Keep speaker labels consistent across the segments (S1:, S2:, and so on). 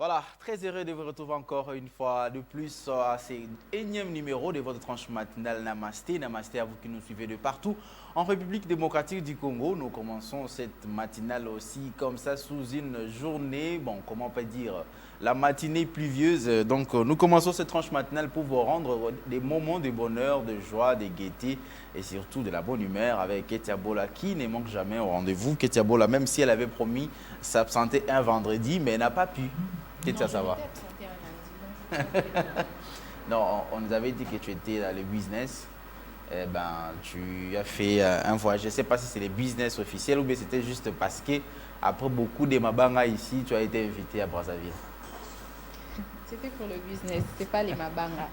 S1: Voilà, très heureux de vous retrouver encore une fois de plus à ce énième numéro de votre tranche matinale Namasté. Namasté à vous qui nous suivez de partout en République démocratique du Congo. Nous commençons cette matinale aussi comme ça sous une journée, bon, comment on peut dire, la matinée pluvieuse. Donc nous commençons cette tranche matinale pour vous rendre des moments de bonheur, de joie, de gaieté et surtout de la bonne humeur avec Ketia Bola qui ne manque jamais au rendez-vous. Ketia Bola, même si elle avait promis s'absenter un vendredi, mais elle n'a pas pu. Ketia, ça va? Non, on nous avait dit que tu étais dans le business. Eh ben, tu as fait un voyage. Je ne sais pas si c'est le business officiel ou bien c'était juste parce que après beaucoup de Mabanga ici, tu as été invité à Brazzaville.
S2: C'était pour le business, c'était pas les Mabanga.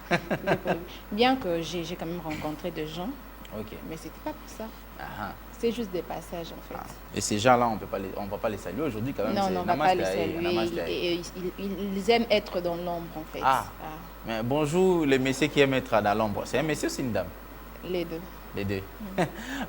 S2: Bien que j'ai quand même rencontré des gens,
S1: Ok.
S2: mais c'était pas pour ça.
S1: Ah,
S2: C'est juste des passages en fait.
S1: et ces gens-là, on ne va pas les saluer aujourd'hui quand même.
S2: Non, on ne va pas les saluer.
S1: Namaste.
S2: Ils aiment être dans l'ombre en fait.
S1: Ah. Mais bonjour les messieurs qui aiment être dans l'ombre. C'est un monsieur ou c'est une dame?
S2: Les deux.
S1: Les deux.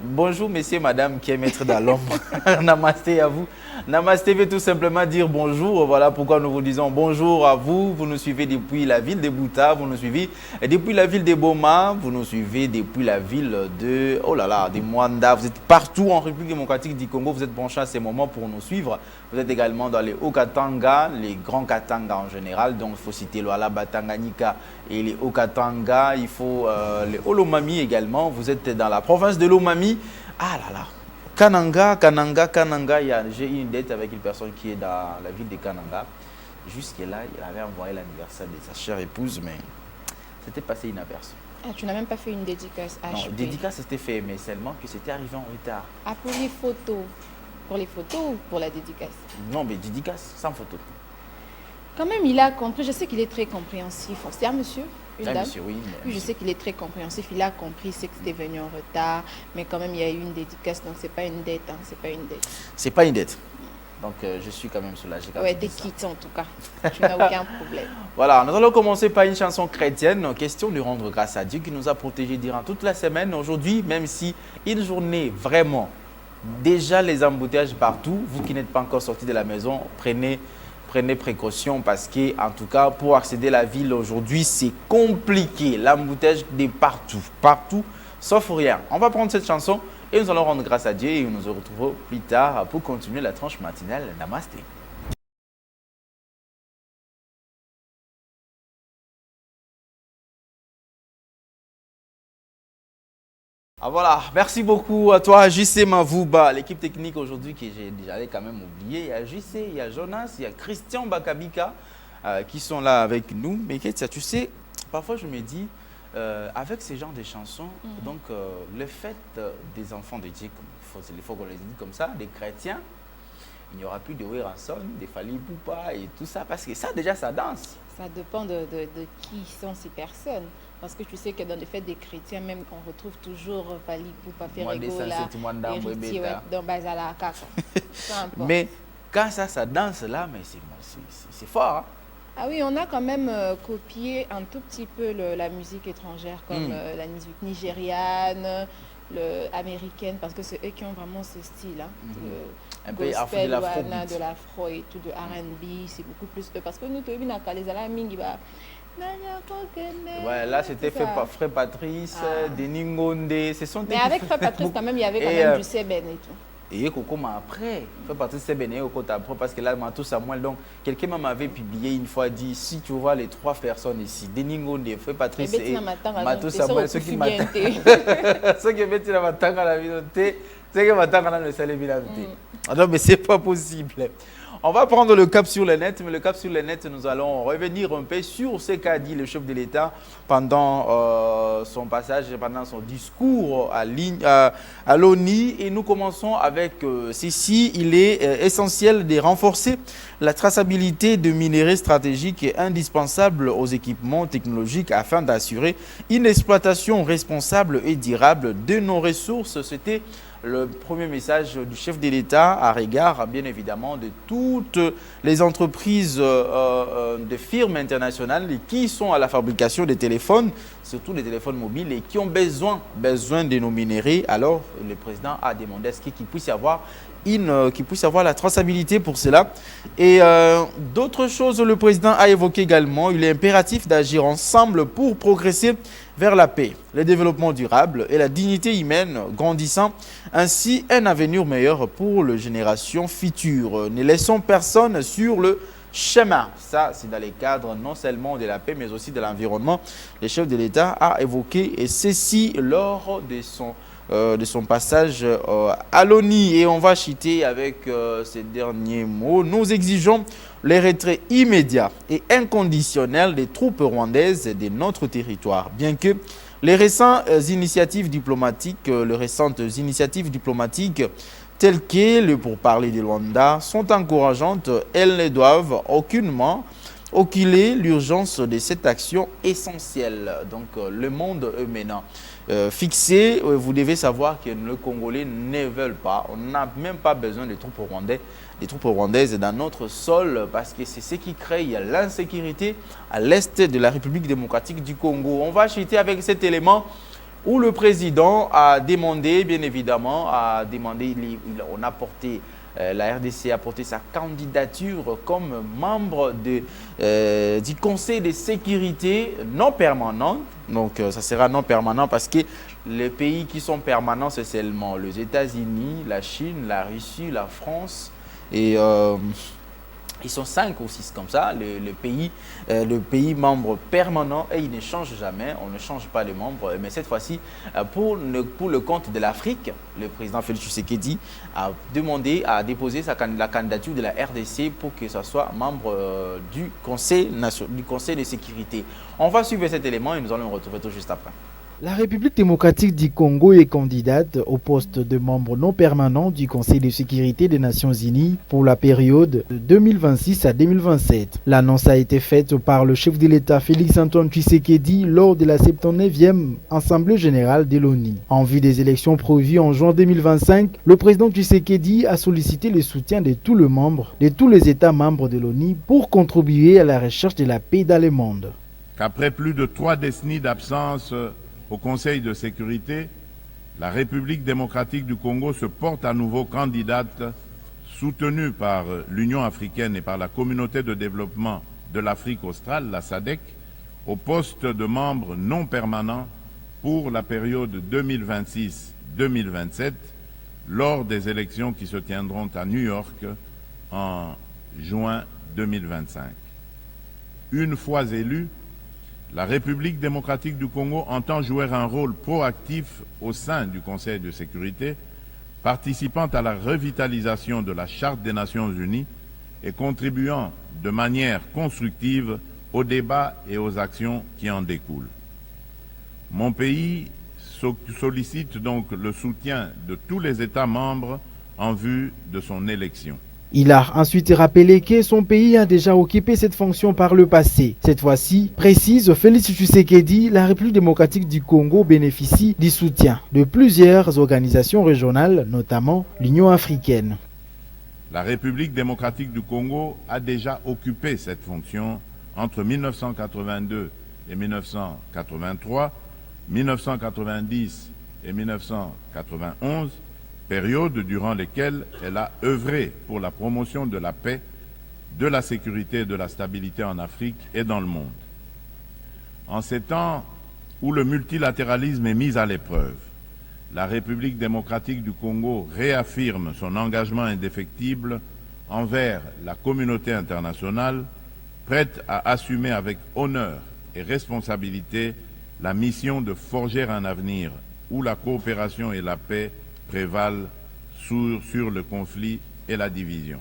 S1: Bonjour, messieurs, madame, qui aiment être dans l'ombre. Namasté à vous. Namasté veut tout simplement dire bonjour. Voilà pourquoi nous vous disons bonjour à vous. Vous nous suivez depuis la ville de Bouta, vous nous suivez depuis la ville de Boma, vous nous suivez depuis la ville de, oh là là, de Mwanda. Vous êtes partout en République démocratique du Congo. Vous êtes branchés à ces moments pour nous suivre. Vous êtes également dans les Hauts-Katanga, les Grands Katanga en général. Donc, il faut citer Luala, Batanganika et les Hauts-Katanga. Il faut les Olomami également. Vous êtes dans la province de l'Omami. Ah là là. Kananga. J'ai eu une dette avec une personne qui est dans la ville de Kananga. Jusque-là, il avait envoyé l'anniversaire de sa chère épouse, mais c'était passé inaperçu.
S2: Ah, tu n'as même pas fait une dédicace à
S1: Non,
S2: HP.
S1: dédicace c'était fait, mais seulement que c'était arrivé en retard.
S2: Ah, pour les photos. Pour les photos ou pour la dédicace?
S1: Non, mais dédicace sans photo.
S2: Quand même, il a compris. Je sais qu'il est très compréhensif. C'est un monsieur? Une dame?
S1: Monsieur, oui.
S2: Oui, je sais qu'il est très compréhensif. Il a compris, c'est que c'était venu en retard. Mais quand même, il y a eu une dédicace. Donc, c'est pas une dette. Hein, c'est pas une dette.
S1: C'est pas une dette. Donc, je suis quand même soulagé.
S2: Ouais, des kits en tout cas. Tu n'as aucun problème.
S1: Voilà, nous allons commencer par une chanson chrétienne. Question de rendre grâce à Dieu qui nous a protégés durant toute la semaine. Aujourd'hui, même si une journée vraiment, déjà les embouteillages partout, vous qui n'êtes pas encore sortis de la maison, prenez précaution parce que, en tout cas, pour accéder à la ville aujourd'hui, c'est compliqué. L'embouteillage de partout, sauf rien. On va prendre cette chanson et nous allons rendre grâce à Dieu et nous nous retrouvons plus tard pour continuer la tranche matinale. Namasté. Ah voilà, merci beaucoup à toi, JC Mavouba, l'équipe technique aujourd'hui que j'allais quand même oublier. Il y a JC, il y a Jonas, il y a Christian Bakabika qui sont là avec nous. Mais Ketia, tu sais, parfois je me dis, avec ces genres de chansons, donc le fait des enfants de Dieu, il faut qu'on les dise comme ça, des chrétiens, il n'y aura plus de Weranson, de Fali Poupa et tout ça, parce que ça déjà ça danse.
S2: Ça dépend de qui sont ces personnes. Parce que tu sais que dans les fêtes des chrétiens, même, on retrouve toujours Fali Poupa, Ferregola, Héritier, dans Bazala, Kaka.
S1: Mais quand ça danse là, mais c'est fort. Hein?
S2: Ah oui, on a quand même copié un tout petit peu la musique étrangère, comme la musique nigériane, américaine, parce que c'est eux qui ont vraiment ce style. Hein.
S1: Un peu
S2: gospel,
S1: de
S2: l'afro et tout, de R&B, c'est beaucoup plus eux. Parce que nous, les Alamingi,
S1: ouais, là c'était fait par Frère Patrice, Denis Ngonde.
S2: Mais avec Frère Patrice, quand même, il y avait quand même du Seben et tout.
S1: Et Coco m'a après, Frère Patrice Seben et Coco après, parce que là, Matou Samuel, donc quelqu'un m'avait publié une fois, dit si tu vois les trois personnes ici, Denis Ngonde, Frère Patrice et Matou Samuel, ceux qui m'attendent, ceux qui mettent la matanga à la vidéoté, ceux qui m'attendent à la salle vidéoté. Non, mais c'est pas possible. On va prendre le cap sur le net, mais le cap sur le net, nous allons revenir un peu sur ce qu'a dit le chef de l'État pendant son passage, pendant son discours à l'ONU. Et nous commençons avec ceci. Il est essentiel de renforcer la traçabilité de minerais stratégiques et indispensables aux équipements technologiques afin d'assurer une exploitation responsable et durable de nos ressources. C'était le premier message du chef de l'État à l'égard, bien évidemment, de toutes les entreprises de firmes internationales qui sont à la fabrication des téléphones, surtout les téléphones mobiles, et qui ont besoin de nos minéraux. Alors, le président a demandé à ce qu'il puisse y avoir qu'il puisse avoir la traçabilité pour cela. Et d'autres choses, le président a évoqué également, il est impératif d'agir ensemble pour progresser vers la paix, le développement durable et la dignité humaine grandissant, ainsi un avenir meilleur pour les générations futures. Ne laissons personne sur le chemin. Ça, c'est dans les cadres non seulement de la paix, mais aussi de l'environnement. Le chef de l'État a évoqué ceci lors de son passage à l'ONU. Et on va citer avec ces derniers mots. Nous exigeons le retrait immédiat et inconditionnel des troupes rwandaises de notre territoire. Bien que les récentes initiatives diplomatiques telles que le pourparler de Luanda sont encourageantes, elles ne doivent aucunement occuler l'urgence de cette action essentielle. Donc le monde est maintenant fixé. Vous devez savoir que les Congolais ne veulent pas, on n'a même pas besoin des troupes rwandaises dans notre sol, parce que c'est ce qui crée l'insécurité à l'est de la République démocratique du Congo. On va chuter avec cet élément où le président a demandé, bien évidemment, on a porté, la RDC a porté sa candidature comme membre du Conseil de sécurité non permanent. Donc, ça sera non permanent parce que les pays qui sont permanents, c'est seulement les États-Unis, la Chine, la Russie, la France et... ils sont 5 ou 6 comme ça, le pays membre permanent, et ils ne changent jamais, on ne change pas les membres. Mais cette fois-ci, pour le compte de l'Afrique, le président Félix Tshisekedi a déposé la candidature de la RDC pour que ce soit membre du Conseil de sécurité. On va suivre cet élément et nous allons le retrouver tout juste après.
S3: La République démocratique du Congo est candidate au poste de membre non permanent du Conseil de sécurité des Nations Unies pour la période de 2026 à 2027. L'annonce a été faite par le chef de l'État Félix-Antoine Tshisekedi lors de la 79e Assemblée générale de l'ONU. En vue des élections prévues en juin 2025, le président Tshisekedi a sollicité le soutien de tous les États membres de l'ONU pour contribuer à la recherche de la paix dans le monde.
S4: Qu'après plus de 3 décennies d'absence au Conseil de sécurité, la République démocratique du Congo se porte à nouveau candidate, soutenue par l'Union africaine et par la communauté de développement de l'Afrique australe, la SADC, au poste de membre non permanent pour la période 2026-2027, lors des élections qui se tiendront à New York en juin 2025. Une fois élue, la République démocratique du Congo entend jouer un rôle proactif au sein du Conseil de sécurité, participant à la revitalisation de la Charte des Nations Unies et contribuant de manière constructive aux débats et aux actions qui en découlent. Mon pays sollicite donc le soutien de tous les États membres en vue de son élection.
S3: Il a ensuite rappelé que son pays a déjà occupé cette fonction par le passé. Cette fois-ci, précise Félix Tshisekedi, la République démocratique du Congo bénéficie du soutien de plusieurs organisations régionales, notamment l'Union africaine.
S4: La République démocratique du Congo a déjà occupé cette fonction entre 1982 et 1983, 1990 et 1991, période durant lesquelles elle a œuvré pour la promotion de la paix, de la sécurité et de la stabilité en Afrique et dans le monde. En ces temps où le multilatéralisme est mis à l'épreuve, la République démocratique du Congo réaffirme son engagement indéfectible envers la communauté internationale, prête à assumer avec honneur et responsabilité la mission de forger un avenir où la coopération et la paix prévalent sur le conflit et la division.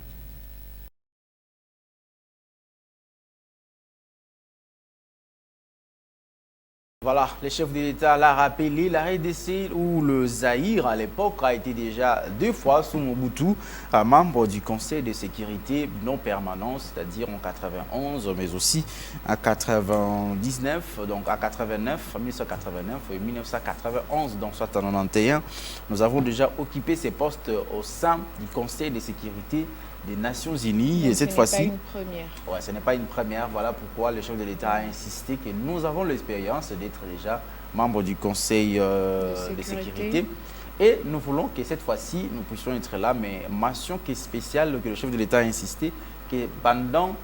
S1: Voilà, le chef de l'État l'a rappelé, la RDC ou le Zaïre à l'époque a été déjà 2 fois sous Mobutu membre du Conseil de sécurité non permanent, c'est-à-dire en 91, mais aussi en 99, donc à 1989 et 1991, donc soit en 91. Nous avons déjà occupé ces postes au sein du Conseil de sécurité des Nations Unies.
S2: Donc,
S1: et cette fois-ci,
S2: ce n'est pas une première.
S1: Ouais, ce n'est pas une première. Voilà pourquoi le chef de l'État a insisté que nous avons l'expérience d'être déjà membre du Conseil de sécurité. Et nous voulons que cette fois-ci, nous puissions être là, mais mention qui est spéciale, que le chef de l'État a insisté, que pendant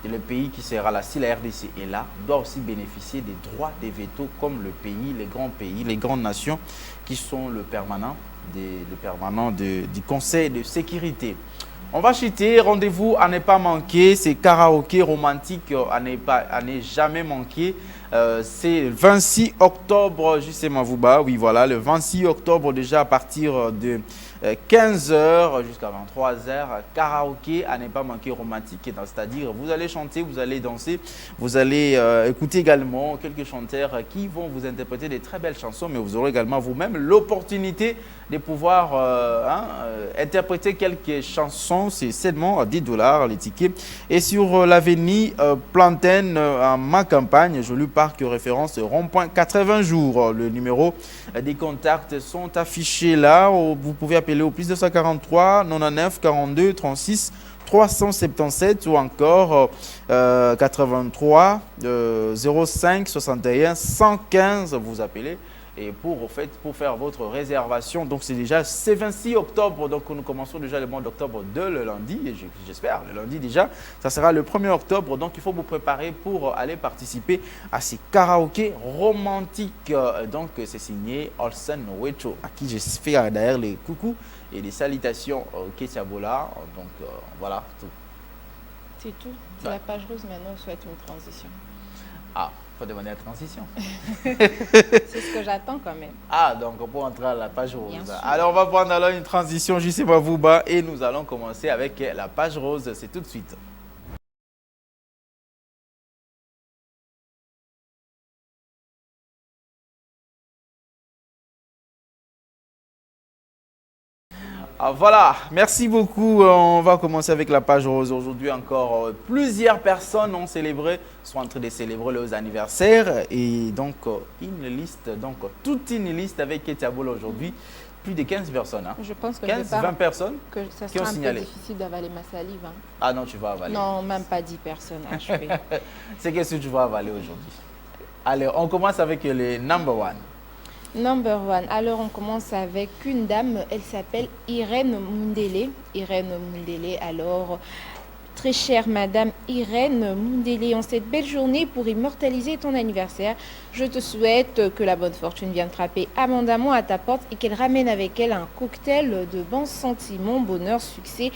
S1: le pays qui sera là, si la RDC est là, doit aussi bénéficier des droits des vétos comme le pays, les grandes nations qui sont le permanent du Conseil de sécurité. On va chuter, rendez-vous à ne pas manquer, c'est karaoké romantique à ne jamais manquer. C'est le 26 octobre, justement, oui voilà, le 26 octobre déjà à partir de 15h jusqu'à 23h, karaoké à ne pas manquer romantique, c'est-à-dire vous allez chanter, vous allez danser, vous allez écouter également quelques chanteurs qui vont vous interpréter des très belles chansons, mais vous aurez également vous-même l'opportunité de pouvoir interpréter quelques chansons. C'est seulement à $10 les tickets. Et sur l'avenue Plantaine, à ma campagne, je lui parle que référence rond-point 80 jours. Le numéro des contacts sont affichés là. Vous pouvez appeler au plus 243 99 42 36 377 ou encore 83 05 61 115. Vous appelez. Et pour faire votre réservation, donc c'est déjà 26 octobre, donc nous commençons déjà le mois d'octobre le lundi, et j'espère le lundi déjà, ça sera le 1er octobre, donc il faut vous préparer pour aller participer à ces karaokés romantiques. Donc c'est signé Olsen Wecho, à qui je fais d'ailleurs les coucous et les salutations au Ketiabola, donc voilà tout.
S2: C'est tout, c'est la page rose, maintenant on souhaite une transition.
S1: Ah, il faut demander la transition.
S2: C'est ce que j'attends quand même.
S1: Ah, donc pour entrer à la page rose. Alors, on va prendre alors une transition, je sais pas vous, et nous allons commencer avec la page rose. C'est tout de suite. Ah, voilà, merci beaucoup. On va commencer avec la page rose. Aujourd'hui encore, plusieurs personnes sont en train de célébrer leurs anniversaires. Et donc, toute une liste avec Ketiabola aujourd'hui. Plus de 15 personnes. Hein.
S2: Je pense que
S1: 20 personnes
S2: que ça
S1: qui ont
S2: sera
S1: signalé.
S2: Un peu difficile d'avaler ma salive. Hein.
S1: Ah non, tu vas avaler.
S2: Non, même pas 10 personnes.
S1: C'est qu'est-ce que tu vas avaler aujourd'hui? Allez, on commence avec le number one.
S2: Number one. Alors, on commence avec une dame. Elle s'appelle Irène Mundele. Irène Mundele. Alors, très chère Madame Irène Mundele, en cette belle journée pour immortaliser ton anniversaire, je te souhaite que la bonne fortune vienne frapper abondamment à ta porte et qu'elle ramène avec elle un cocktail de bons sentiments, bonheur, succès,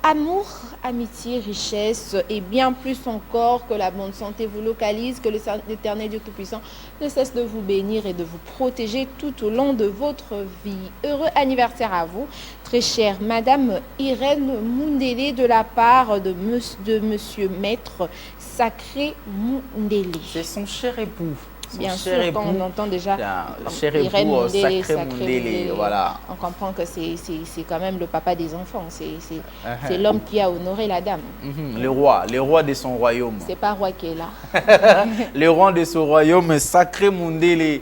S2: amour, amitié, richesse et bien plus encore, que la bonne santé vous localise, que l'Éternel Dieu Tout-Puissant ne cesse de vous bénir et de vous protéger tout au long de votre vie. Heureux anniversaire à vous, très chère Madame Irène Mundele, de la part de Monsieur Maître Sacré Mundele.
S1: C'est son cher époux.
S2: Bien sûr, quand on entend déjà
S1: cher époux, Sacré Mundele, voilà.
S2: On comprend que c'est quand même le papa des enfants. C'est l'homme qui a honoré la dame.
S1: Le roi de son royaume.
S2: C'est pas roi qui est là.
S1: Le roi de son royaume, Sacré Mundele,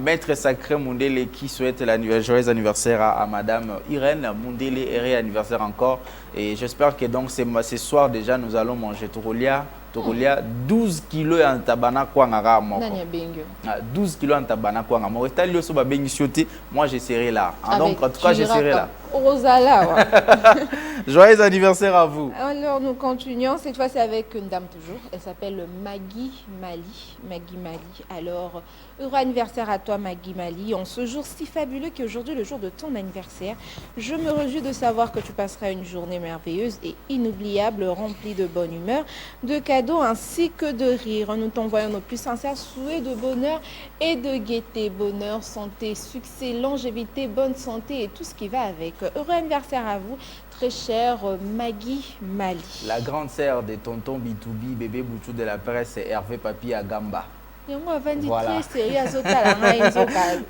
S1: Maître Sacré Mundele, qui souhaite joyeux anniversaire à Madame Irène Mundele, et anniversaire encore. Et j'espère que donc ce soir déjà nous allons manger Touroulia, 12 kilos en tabana kwangara moko. 12 kilos en tabana kwangara moko. Moi je serai là. Donc en tout cas je serai là.
S2: Rosala.
S1: Joyeux anniversaire à vous.
S2: Alors nous continuons, cette fois c'est avec une dame toujours. Elle s'appelle Maggie Mali. Maggie Mali. Alors, heureux anniversaire à toi Maggie Mali. En ce jour si fabuleux qui est aujourd'hui le jour de ton anniversaire, je me réjouis de savoir que tu passeras une journée merveilleuse et inoubliable, remplie de bonne humeur, de cadeaux ainsi que de rire. Nous t'envoyons nos plus sincères souhaits de bonheur et de gaieté. Bonheur, santé, succès, longévité, bonne santé et tout ce qui va avec. Heureux anniversaire à vous, très chère Maggie Mali.
S1: La grande sœur de tonton B2B, bébé Bouchou de la presse, Hervé Papi à Gamba.
S2: Voilà.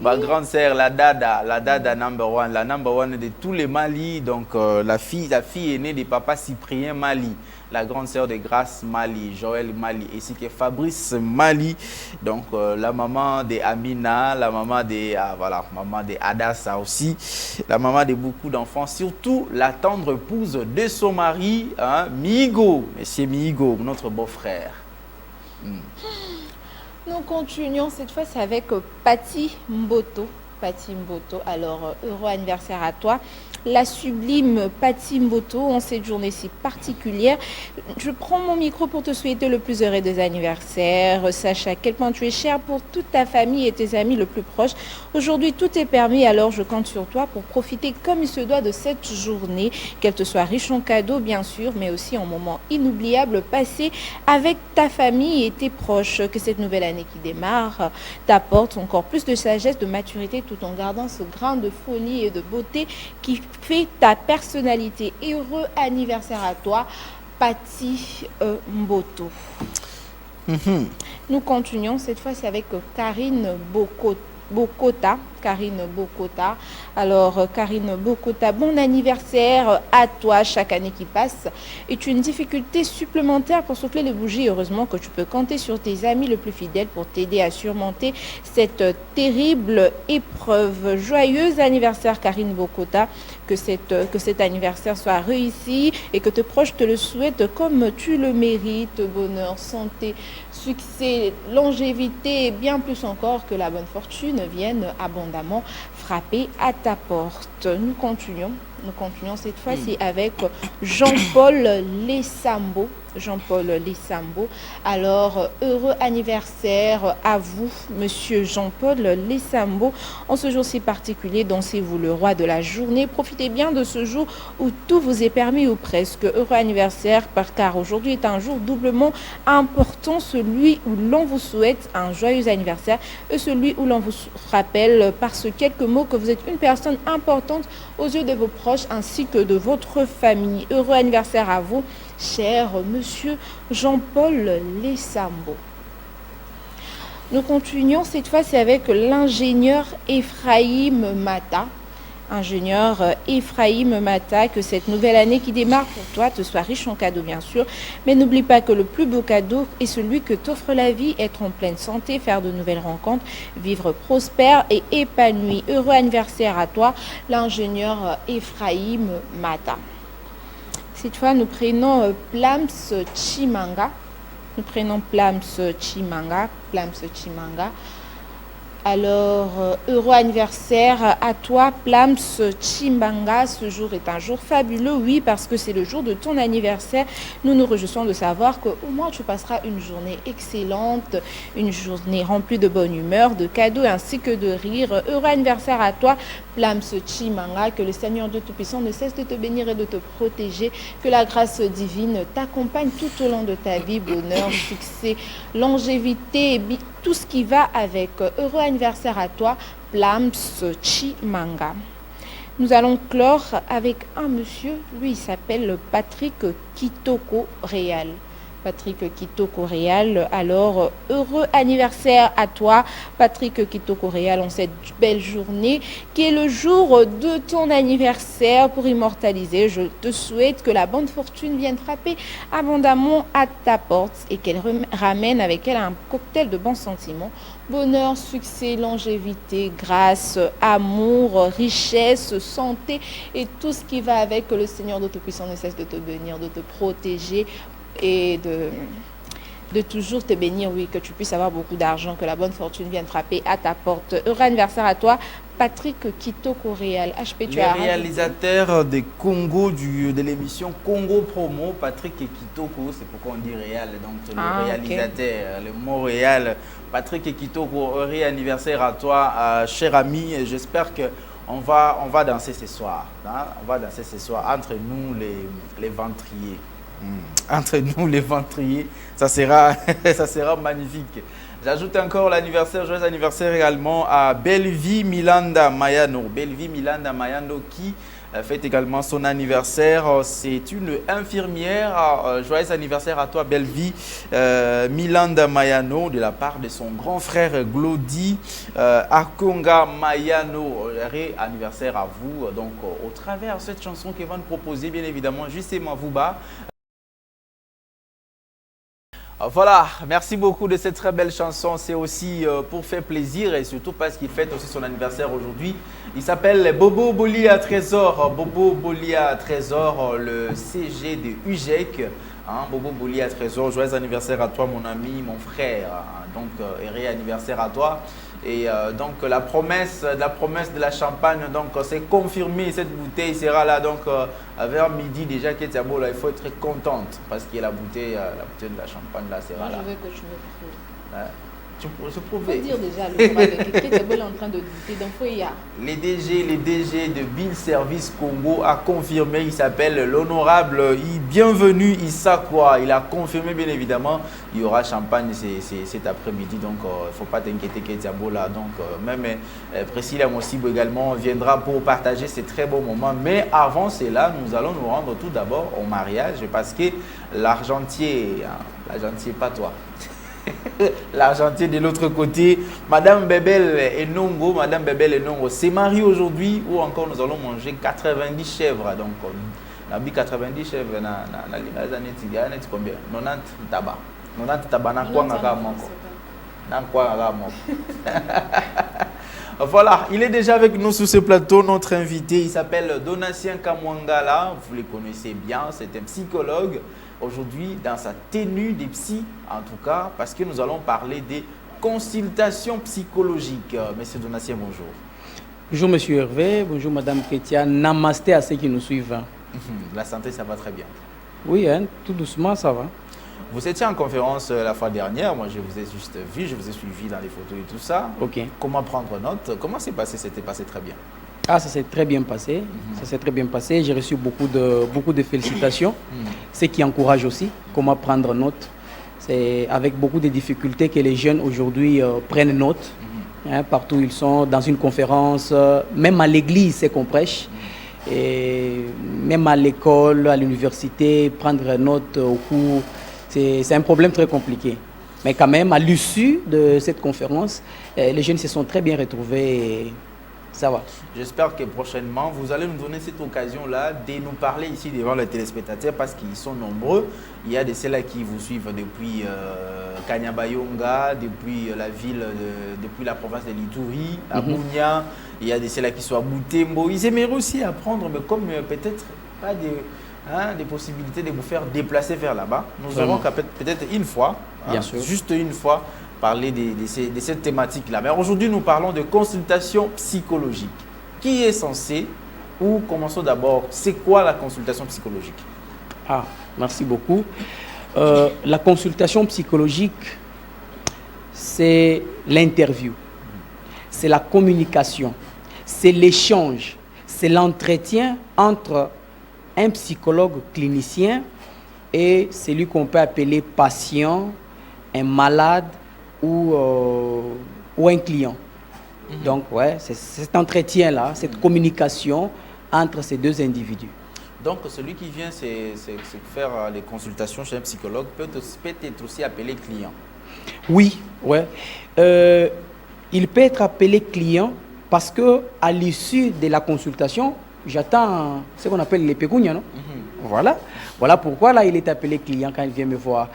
S1: Ma grande sœur, la dada number one de tous les Mali. Donc la fille aînée de papa Cyprien Mali, la grande sœur de Grâce Mali, Joël Mali, ainsi que Fabrice Mali. Donc la maman de Amina, la maman de maman de Adassa aussi, la maman de beaucoup d'enfants, surtout la tendre épouse de son mari, Migo, Monsieur Migo, notre beau-frère.
S2: Nous continuons cette fois, c'est avec Patti Mboto. Pati Mboto. Alors, heureux anniversaire à toi. La sublime Pati Mboto, en cette journée si particulière. Je prends mon micro pour te souhaiter le plus heureux des anniversaires. Sache à quel point tu es cher pour toute ta famille et tes amis le plus proches. Aujourd'hui, tout est permis, alors je compte sur toi pour profiter comme il se doit de cette journée, qu'elle te soit riche en cadeaux, bien sûr, mais aussi en moments inoubliables passés avec ta famille et tes proches. Que cette nouvelle année qui démarre t'apporte encore plus de sagesse, de maturité, tout en gardant ce grain de folie et de beauté qui fait ta personnalité. Heureux anniversaire à toi, Pati Mboto. Nous continuons cette fois-ci avec Karine Bokota. Karine Bokota. Alors, Karine Bokota, bon anniversaire à toi. Chaque année qui passe est une difficulté supplémentaire pour souffler les bougies. Heureusement que tu peux compter sur tes amis les plus fidèles pour t'aider à surmonter cette terrible épreuve. Joyeux anniversaire, Karine Bokota. Que cet anniversaire soit réussi et que tes proches te le souhaitent comme tu le mérites. Bonheur, santé, succès, longévité et bien plus encore, que la bonne fortune vienne abondamment frapper à ta porte. Nous continuons cette fois-ci avec Jean-Paul Lessambo. Jean-Paul Lessambo. Alors, heureux anniversaire à vous, monsieur Jean-Paul Lessambo. En ce jour si particulier, dansez-vous le roi de la journée. Profitez bien de ce jour où tout vous est permis ou presque. Heureux anniversaire, car aujourd'hui est un jour doublement important, celui où l'on vous souhaite un joyeux anniversaire et celui où l'on vous rappelle par ce quelques mots que vous êtes une personne importante aux yeux de vos proches ainsi que de votre famille. Heureux anniversaire à vous, cher monsieur Jean-Paul Lessambo. Nous continuons cette fois-ci avec l'ingénieur Ephraim Mata. Ingénieur Ephraim Mata, que cette nouvelle année qui démarre pour toi te soit riche en cadeaux bien sûr, mais n'oublie pas que le plus beau cadeau est celui que t'offre la vie, être en pleine santé, faire de nouvelles rencontres, vivre prospère et épanoui. Heureux anniversaire à toi, l'ingénieur Ephraim Mata. Cette fois, nous prenons Plams Chimanga. Alors, heureux anniversaire à toi, Plams Chimbanga. Ce jour est un jour fabuleux, oui, parce que c'est le jour de ton anniversaire. Nous nous réjouissons de savoir qu'au moins tu passeras une journée excellente, une journée remplie de bonne humeur, de cadeaux ainsi que de rire. Heureux anniversaire à toi, Plams Chimanga. Que le Seigneur Dieu Tout-Puissant ne cesse de te bénir et de te protéger. Que la grâce divine t'accompagne tout au long de ta vie. Bonheur, succès, longévité, tout ce qui va avec. Heureux anniversaire à toi, Plams Chimanga. Nous allons clore avec un monsieur, lui il s'appelle Patrick Kitoko Réal. Patrick Kitoko Réal. Alors, heureux anniversaire à toi, Patrick Kitoko Réal, en cette belle journée qui est le jour de ton anniversaire. Pour immortaliser, je te souhaite que la bonne fortune vienne frapper abondamment à ta porte et qu'elle ramène avec elle un cocktail de bons sentiments. Bonheur, succès, longévité, grâce, amour, richesse, santé et tout ce qui va avec. Que le Seigneur de Tout-Puissant ne cesse de te bénir, de te protéger et de toujours te bénir, oui, que tu puisses avoir beaucoup d'argent, que la bonne fortune vienne frapper à ta porte. Heureux anniversaire à toi, Patrick Kitoko Réal. HP, tu
S1: as réalisateur des Congo de l'émission Congo Promo, Patrick Kitoko, c'est pourquoi on dit Réal, donc le réalisateur, okay. Le mot Réal. Patrick Kitoko, heureux anniversaire à toi, cher ami. J'espère que on va danser ce soir. Hein? On va danser ce soir entre nous les ventriers. Entre nous les ventriers, ça sera magnifique. J'ajoute encore joyeux anniversaire également à Belvie Milanda Mayano. Belvie Milanda Mayano qui fête également son anniversaire. C'est une infirmière. Joyeux anniversaire à toi, Belvie Milanda Mayano, de la part de son grand frère Glody Akonga Mayano. Anniversaire à vous. Donc, au travers de cette chanson qu'ils vont nous proposer, bien évidemment, justement, Vuba. Voilà, merci beaucoup de cette très belle chanson. C'est aussi pour faire plaisir et surtout parce qu'il fête aussi son anniversaire aujourd'hui. Il s'appelle Bobo Bolia Trésor. Bobo Bolia Trésor, le CG de UGEC. Hein, Bobo Bouli à Trésor, joyeux anniversaire à toi mon ami, mon frère. Donc, heureux anniversaire à toi. Et donc la promesse de la champagne, donc c'est confirmé, cette bouteille sera là donc vers midi déjà Ketiabo, là il faut être contente parce que la bouteille de la champagne là sera là.
S2: Je veux que tu me prouves.
S1: Ouais. Tu peux
S2: faut dire déjà le format de Ketiabo est en train de douter, donc il y a.
S1: Les DG de Bill Service Congo a confirmé, il s'appelle l'honorable bienvenu Issakwa. Il a confirmé bien évidemment, il y aura champagne cet après-midi, donc il ne faut pas t'inquiéter Ketiabo là. Donc même Priscilla Mosibo également viendra pour partager ces très beaux moments. Mais avant cela, nous allons nous rendre tout d'abord au mariage parce que l'argentier, pas toi. L'argentier de l'autre côté, Madame Bebel Enongo s'est mariée aujourd'hui où encore nous allons manger 90 chèvres. Donc, on a 90 chèvres dans les années tigane, combien 90 tabac. 90 tabac, Voilà, il est déjà avec nous sur ce plateau, notre invité, il s'appelle Donatien Kamwangala, vous le connaissez bien, c'est un psychologue. Aujourd'hui, dans sa tenue des psys, en tout cas, parce que nous allons parler des consultations psychologiques. Monsieur Donatien, bonjour.
S5: Bonjour Monsieur Hervé, bonjour Madame Ketia, namasté à ceux qui nous suivent.
S1: La santé, ça va très bien.
S5: Oui, hein, tout doucement, ça va.
S1: Vous étiez en conférence la fois dernière, moi je vous ai juste vu, je vous ai suivi dans les photos et tout ça.
S5: Ok.
S1: Comment prendre note? Comment c'est passé? C'était passé très bien.
S5: Ah, ça s'est très bien passé. Ça s'est très bien passé. J'ai reçu beaucoup de félicitations, ce qui encourage aussi comment prendre note. C'est avec beaucoup de difficultés que les jeunes aujourd'hui prennent note. Hein, partout où ils sont, dans une conférence, même à l'église, c'est qu'on prêche. Et même à l'école, à l'université, prendre note au cours, c'est un problème très compliqué. Mais quand même, à l'issue de cette conférence, les jeunes se sont très bien retrouvés. Et ça va.
S1: J'espère que prochainement, vous allez nous donner cette occasion-là de nous parler ici devant les téléspectateurs parce qu'ils sont nombreux. Il y a de ceux-là qui vous suivent depuis Kanyabayonga, depuis la ville, depuis la province de l'Ituri, à Bounia. Il y a de ceux-là qui sont à Boutembo. Ils aimeraient aussi apprendre, mais comme peut-être pas des possibilités de vous faire déplacer vers là-bas, nous aurons peut-être une fois, juste une fois, parler de cette thématique-là. Mais aujourd'hui, nous parlons de consultation psychologique. Qui est censé, ou commençons d'abord, c'est quoi la consultation psychologique?
S5: Ah, merci beaucoup. La consultation psychologique, c'est l'interview, c'est la communication, c'est l'échange, c'est l'entretien entre un psychologue clinicien et celui qu'on peut appeler patient, un malade, ou un client. Donc, ouais, c'est cet entretien-là, cette communication entre ces deux individus.
S1: Donc, celui qui vient faire les consultations chez un psychologue peut être aussi appelé client.
S5: Oui, ouais. Il peut être appelé client parce qu'à l'issue de la consultation, j'attends ce qu'on appelle les pécunias, non? Voilà pourquoi là, il est appelé client quand il vient me voir.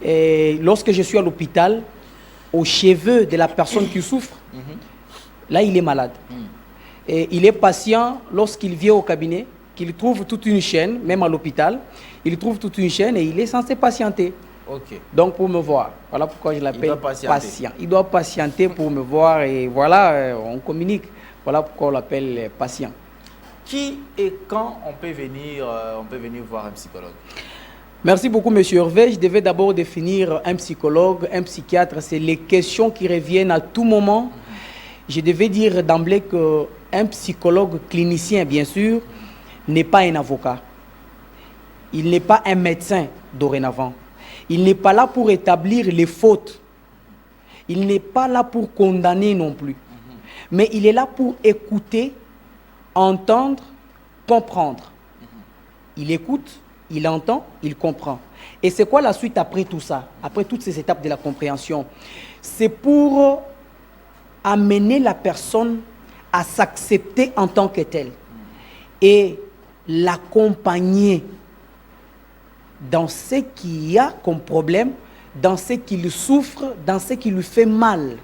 S5: Et lorsque je suis à l'hôpital, aux cheveux de la personne qui souffre, là il est malade. Et il est patient lorsqu'il vient au cabinet, qu'il trouve toute une chaîne, même à l'hôpital, il trouve toute une chaîne et il est censé patienter. Donc pour me voir, voilà pourquoi je l'appelle patient. Il doit patienter pour me voir et voilà, on communique. Voilà pourquoi on l'appelle patient.
S1: Qui et quand on peut venir voir un psychologue?
S5: Merci beaucoup, Monsieur Hervé. Je devais d'abord définir un psychologue, un psychiatre. C'est les questions qui reviennent à tout moment. Je devais dire d'emblée qu'un psychologue clinicien, bien sûr, n'est pas un avocat. Il n'est pas un médecin dorénavant. Il n'est pas là pour établir les fautes. Il n'est pas là pour condamner non plus. Mais il est là pour écouter, entendre, comprendre. Il écoute, il entend, il comprend. Et c'est quoi la suite après tout ça, après toutes ces étapes de la compréhension? C'est pour amener la personne à s'accepter en tant que telle et l'accompagner dans ce qu'il y a comme problème, dans ce qu'il souffre, dans ce qui lui fait mal.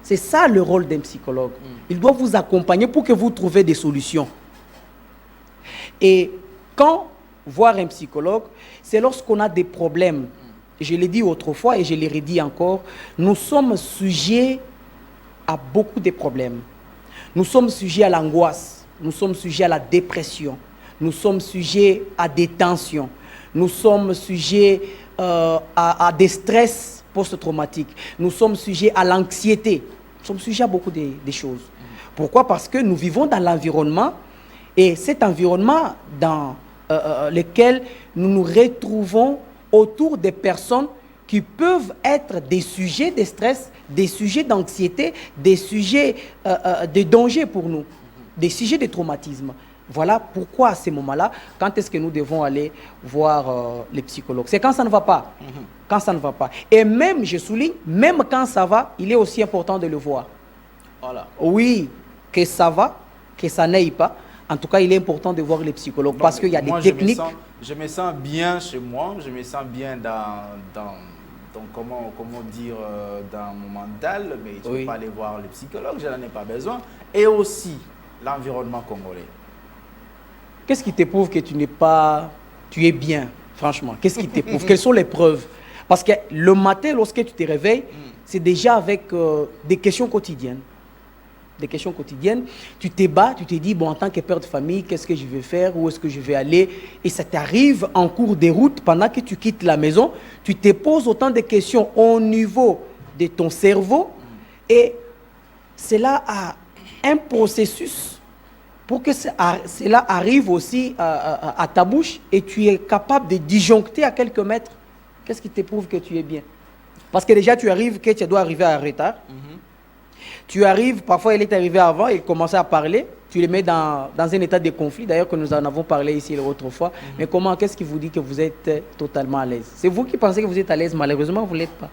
S5: C'est ça le rôle d'un psychologue. Il doit vous accompagner pour que vous trouviez des solutions. Et quand voir un psychologue, c'est lorsqu'on a des problèmes. Je l'ai dit autrefois et je l'ai redit encore, nous sommes sujets à beaucoup de problèmes. Nous sommes sujets à l'angoisse, nous sommes sujets à la dépression, nous sommes sujets à des tensions, nous sommes sujets à des stress post-traumatiques, nous sommes sujets à l'anxiété, nous sommes sujets à beaucoup de choses. Pourquoi? Parce que nous vivons dans l'environnement et cet environnement dans lequel nous nous retrouvons autour des personnes qui peuvent être des sujets de stress, des sujets d'anxiété, des sujets de danger pour nous, des sujets de traumatisme. Voilà pourquoi à ces moments-là, quand est-ce que nous devons aller voir les psychologues? C'est quand ça ne va pas. Quand ça ne va pas. Et même, je souligne, même quand ça va, il est aussi important de le voir. Voilà. Oui, que ça va, que ça n'aille pas. En tout cas, il est important de voir les psychologues parce qu'il y a des techniques.
S1: Je me sens bien chez moi, je me sens bien dans comment dire, dans mon mental, mais tu ne peux pas aller voir les psychologues, je n'en ai pas besoin. Et aussi, l'environnement congolais.
S5: Qu'est-ce qui te prouve que tu es bien, franchement? Qu'est-ce qui te prouve? Quelles sont les preuves? Parce que le matin, lorsque tu te réveilles, c'est déjà avec des questions quotidiennes. Des questions quotidiennes, tu te bats, tu te dis, bon, en tant que père de famille, qu'est-ce que je vais faire, où est-ce que je vais aller? Et ça t'arrive en cours de route, pendant que tu quittes la maison, tu te poses autant de questions au niveau de ton cerveau, et cela a un processus pour que cela arrive aussi à ta bouche, et tu es capable de disjoncter à quelques mètres. Qu'est-ce qui te prouve que tu es bien? Parce que déjà, tu arrives, que tu dois arriver en retard. Tu arrives, parfois il est arrivé avant, il commençait à parler, tu les mets dans un état de conflit, d'ailleurs que nous en avons parlé ici l'autre fois. Mais comment, qu'est-ce qui vous dit que vous êtes totalement à l'aise? C'est vous qui pensez que vous êtes à l'aise, malheureusement vous ne l'êtes pas.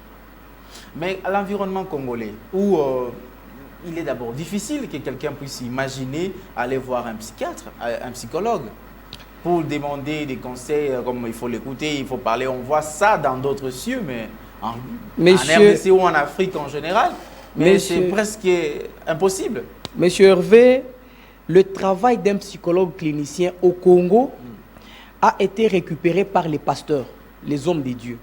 S1: Mais à l'environnement congolais, où il est d'abord difficile que quelqu'un puisse imaginer aller voir un psychiatre, un psychologue, pour demander des conseils, comme il faut l'écouter, il faut parler, on voit ça dans d'autres cieux, mais en RDC ou en Afrique en général. Mais c'est presque impossible.
S5: Monsieur Hervé, le travail d'un psychologue clinicien au Congo a été récupéré par les pasteurs, les hommes de Dieu,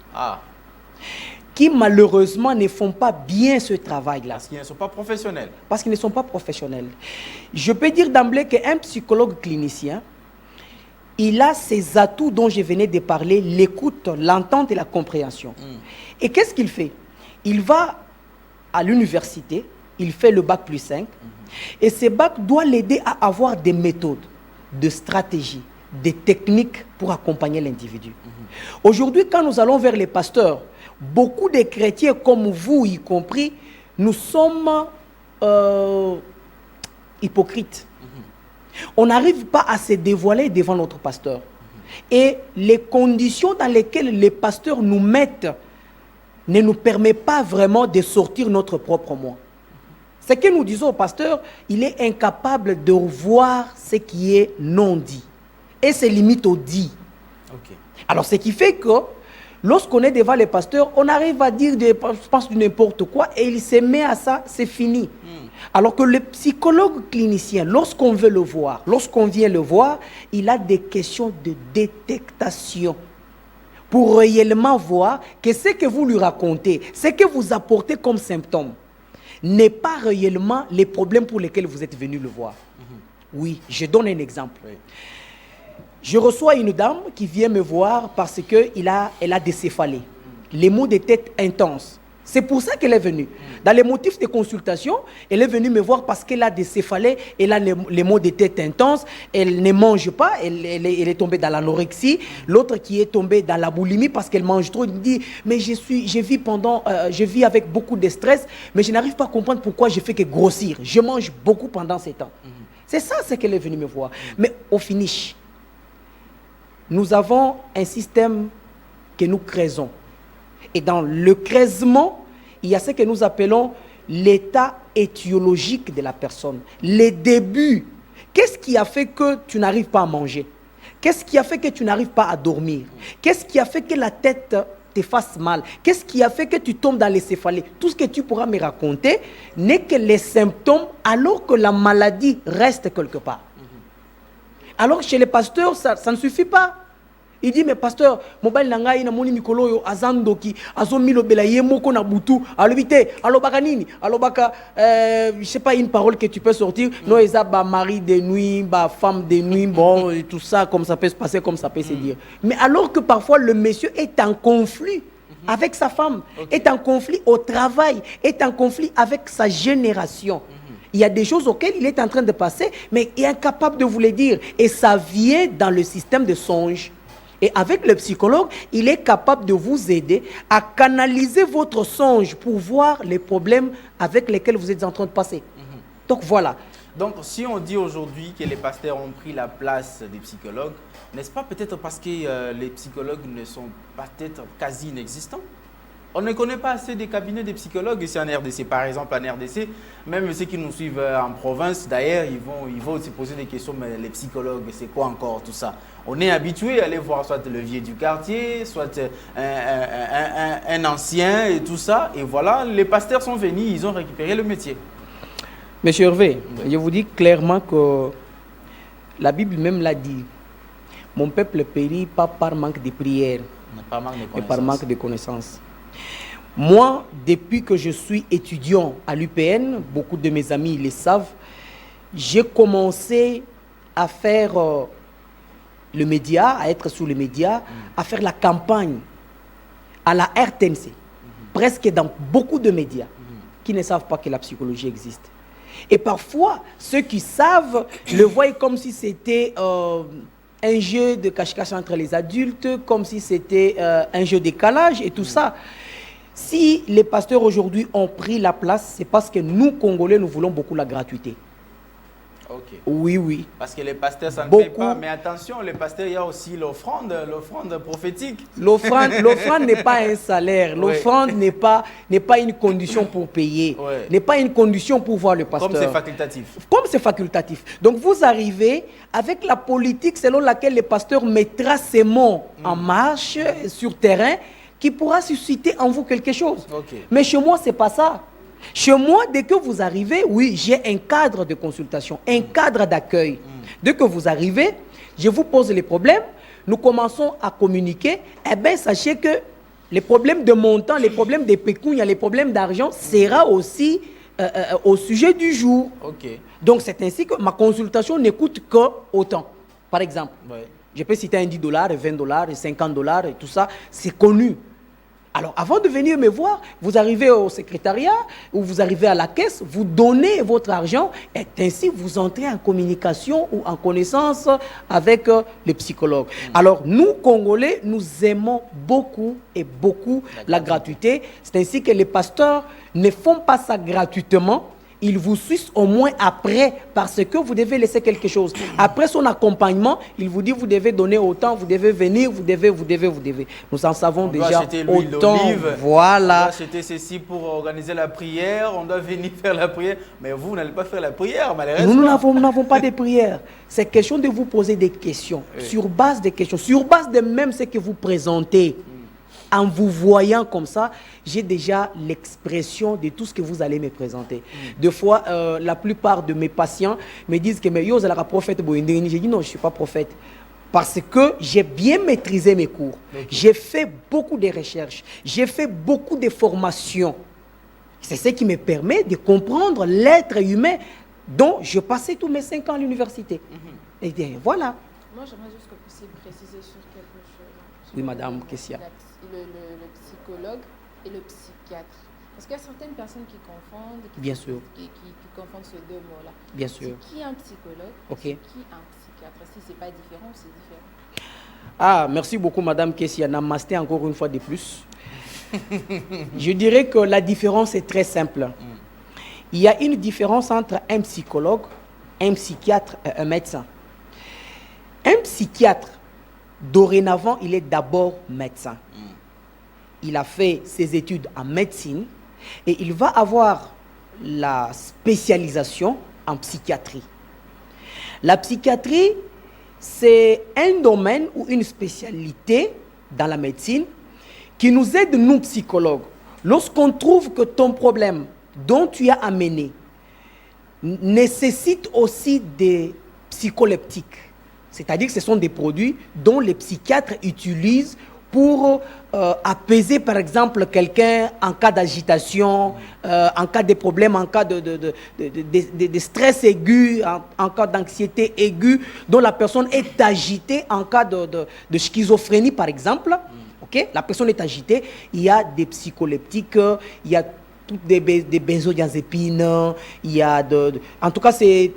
S5: qui malheureusement ne font pas bien ce travail-là.
S1: Parce qu'ils ne sont pas professionnels.
S5: Parce qu'ils ne sont pas professionnels. Je peux dire d'emblée qu'un psychologue clinicien, il a ces atouts dont je venais de parler, l'écoute, l'entente et la compréhension. Et qu'est-ce qu'il fait? Il va à l'université, il fait le bac plus 5, et ce bac doit l'aider à avoir des méthodes, des stratégies, des techniques pour accompagner l'individu. Aujourd'hui, quand nous allons vers les pasteurs, beaucoup de chrétiens, comme vous y compris, nous sommes hypocrites. On n'arrive pas à se dévoiler devant notre pasteur. Et les conditions dans lesquelles les pasteurs nous mettent ne nous permet pas vraiment de sortir notre propre moi. Ce que nous disons au pasteur, il est incapable de voir ce qui est non dit. Et c'est limite au dit. Alors ce qui fait que lorsqu'on est devant les pasteurs, on arrive à dire je pense du n'importe quoi et il se met à ça, c'est fini. Alors que le psychologue clinicien, lorsqu'on veut le voir, lorsqu'on vient le voir, il a des questions de détectation. Pour réellement voir que ce que vous lui racontez, ce que vous apportez comme symptôme, n'est pas réellement les problèmes pour lesquels vous êtes venu le voir. Oui, je donne un exemple. Je reçois une dame qui vient me voir parce qu'elle a des céphalées, les maux de tête intenses. C'est pour ça qu'elle est venue. Dans les motifs de consultation, elle est venue me voir parce qu'elle a des céphalées, elle a les maux de tête intenses, elle ne mange pas, elle est tombée dans l'anorexie. L'autre qui est tombée dans la boulimie parce qu'elle mange trop, elle me dit, mais je vis avec beaucoup de stress, mais je n'arrive pas à comprendre pourquoi je fais que grossir. Je mange beaucoup pendant ces temps. C'est ça ce qu'elle est venue me voir. Mais au finish, nous avons un système que nous créons. Et dans le creusement, il y a ce que nous appelons l'état étiologique de la personne. Les débuts. Qu'est-ce qui a fait que tu n'arrives pas à manger? Qu'est-ce qui a fait que tu n'arrives pas à dormir? Qu'est-ce qui a fait que la tête te fasse mal? Qu'est-ce qui a fait que tu tombes dans les céphalées? Tout ce que tu pourras me raconter n'est que les symptômes alors que la maladie reste quelque part. Alors chez les pasteurs, ça ne suffit pas. Il dit, mais pasteur, mobile nangai na moni mikolo yo azandoki, azomilo bela yemoko na butu, alobite, alobaka nini, alobaka, je sais pas une parole que tu peux sortir, non, eza ba mari de nuit, ba femme de nuit, bon, et tout ça, comme ça peut se passer, comme ça peut se dire. Mais alors que parfois le monsieur est en conflit avec sa femme, est en conflit au travail, est en conflit avec sa génération. Il y a des choses auxquelles il est en train de passer, mais il est incapable de vous les dire. Et ça vient dans le système de songe. Et avec le psychologue, il est capable de vous aider à canaliser votre songe pour voir les problèmes avec lesquels vous êtes en train de passer. Donc voilà.
S1: Donc si on dit aujourd'hui que les pasteurs ont pris la place des psychologues, n'est-ce pas peut-être parce que les psychologues ne sont peut-être quasi inexistants? On ne connaît pas assez des cabinets de psychologues ici en RDC. Par exemple, en RDC, même ceux qui nous suivent en province, d'ailleurs, ils vont se poser des questions, mais les psychologues, c'est quoi encore tout ça? On est habitué à aller voir soit le vieux du quartier, soit un ancien et tout ça. Et voilà, les pasteurs sont venus, ils ont récupéré le métier.
S5: Monsieur Hervé, je vous dis clairement que la Bible même l'a dit. Mon peuple périt pas par manque de prière, mais par manque de connaissances. Moi, depuis que je suis étudiant à l'UPN, beaucoup de mes amis le savent, j'ai commencé à faire le média, à être sur les médias, à faire la campagne à la RTNC, presque dans beaucoup de médias qui ne savent pas que la psychologie existe. Et parfois, ceux qui savent le voient comme si c'était un jeu de cache-cache entre les adultes, comme si c'était un jeu d'écalage et tout ça. Si les pasteurs aujourd'hui ont pris la place, c'est parce que nous, Congolais, nous voulons beaucoup la gratuité.
S1: Ok.
S5: Oui, oui.
S1: Parce que les pasteurs, ça ne paye pas. Mais attention, les pasteurs, il y a aussi l'offrande prophétique.
S5: L'offrande n'est pas un salaire. L'offrande n'est pas une condition pour payer. N'est pas une condition pour voir le pasteur.
S1: Comme c'est facultatif.
S5: Comme c'est facultatif. Donc vous arrivez avec la politique selon laquelle le pasteur mettra ses mots en marche sur terrain, qui pourra susciter en vous quelque chose. Mais chez moi, ce n'est pas ça. Chez moi, dès que vous arrivez, oui, j'ai un cadre de consultation, un cadre d'accueil. Dès que vous arrivez, je vous pose les problèmes, nous commençons à communiquer. Eh bien, sachez que les problèmes de montant, les problèmes de pécuniaires, les problèmes d'argent, sera aussi au sujet du jour. Donc, c'est ainsi que ma consultation ne coûte qu'autant. Par exemple, je peux citer un $10, $20, $50 et tout ça, c'est connu. Alors, avant de venir me voir, vous arrivez au secrétariat ou vous arrivez à la caisse, vous donnez votre argent et ainsi vous entrez en communication ou en connaissance avec les psychologues. Alors, nous, Congolais, nous aimons beaucoup et beaucoup la gratuité. C'est ainsi que les pasteurs ne font pas ça gratuitement. Il vous suit au moins après parce que vous devez laisser quelque chose. Après son accompagnement, il vous dit vous devez donner autant, vous devez venir, vous devez. Nous en savons déjà autant. Voilà.
S1: On doit acheter ceci pour organiser la prière, on doit venir faire la prière. Mais vous n'allez pas faire la prière, malheureusement.
S5: Nous n'avons pas de prière. C'est question de vous poser des questions. Sur base des questions, sur base de même ce que vous présentez. En vous voyant comme ça, j'ai déjà l'expression de tout ce que vous allez me présenter. Des fois, la plupart de mes patients me disent que yo, vous êtes prophète. J'ai dit non, je ne suis pas prophète. Parce que j'ai bien maîtrisé mes cours. J'ai fait beaucoup de recherches. J'ai fait beaucoup de formations. C'est ce qui me permet de comprendre l'être humain dont je passais tous mes 5 ans à l'université. Et bien, voilà.
S2: Moi, j'aimerais juste que vous puissiez préciser sur quelque chose.
S5: Oui, madame Kessia.
S2: Le psychologue et le psychiatre. Parce qu'il y a certaines personnes qui confondent, qui confondent ces deux mots-là.
S5: Bien sûr.
S2: C'est qui un psychologue? Qui un psychiatre? Si ce n'est pas différent, c'est différent.
S5: Ah, merci beaucoup, madame Kessia. Namasté encore une fois de plus. Je dirais que la différence est très simple. Il y a une différence entre un psychologue, un psychiatre et un médecin. Un psychiatre, dorénavant, il est d'abord médecin. Il a fait ses études en médecine et il va avoir la spécialisation en psychiatrie. La psychiatrie, c'est un domaine ou une spécialité dans la médecine qui nous aide, nous psychologues. Lorsqu'on trouve que ton problème dont tu as amené nécessite aussi des psycholeptiques, C'est-à-dire que ce sont des produits dont les psychiatres utilisent pour apaiser, par exemple, quelqu'un en cas d'agitation, en cas de problème, en cas de stress aigu, en cas d'anxiété aiguë, dont la personne est agitée en cas de schizophrénie, par exemple. Okay? La personne est agitée, il y a des psycholeptiques, il y a toutes des benzodiazépines, il y a en tout cas, c'est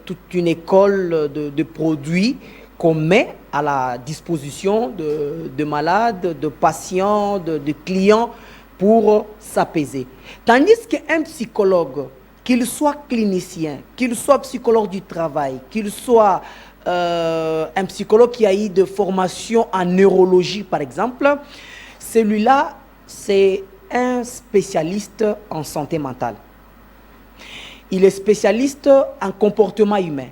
S5: toute une école de produits qu'on met à la disposition de malades, de patients, de clients pour s'apaiser. Tandis qu'un psychologue, qu'il soit clinicien, qu'il soit psychologue du travail, qu'il soit un psychologue qui a eu de formation en neurologie, par exemple, celui-là, c'est un spécialiste en santé mentale. Il est spécialiste en comportement humain.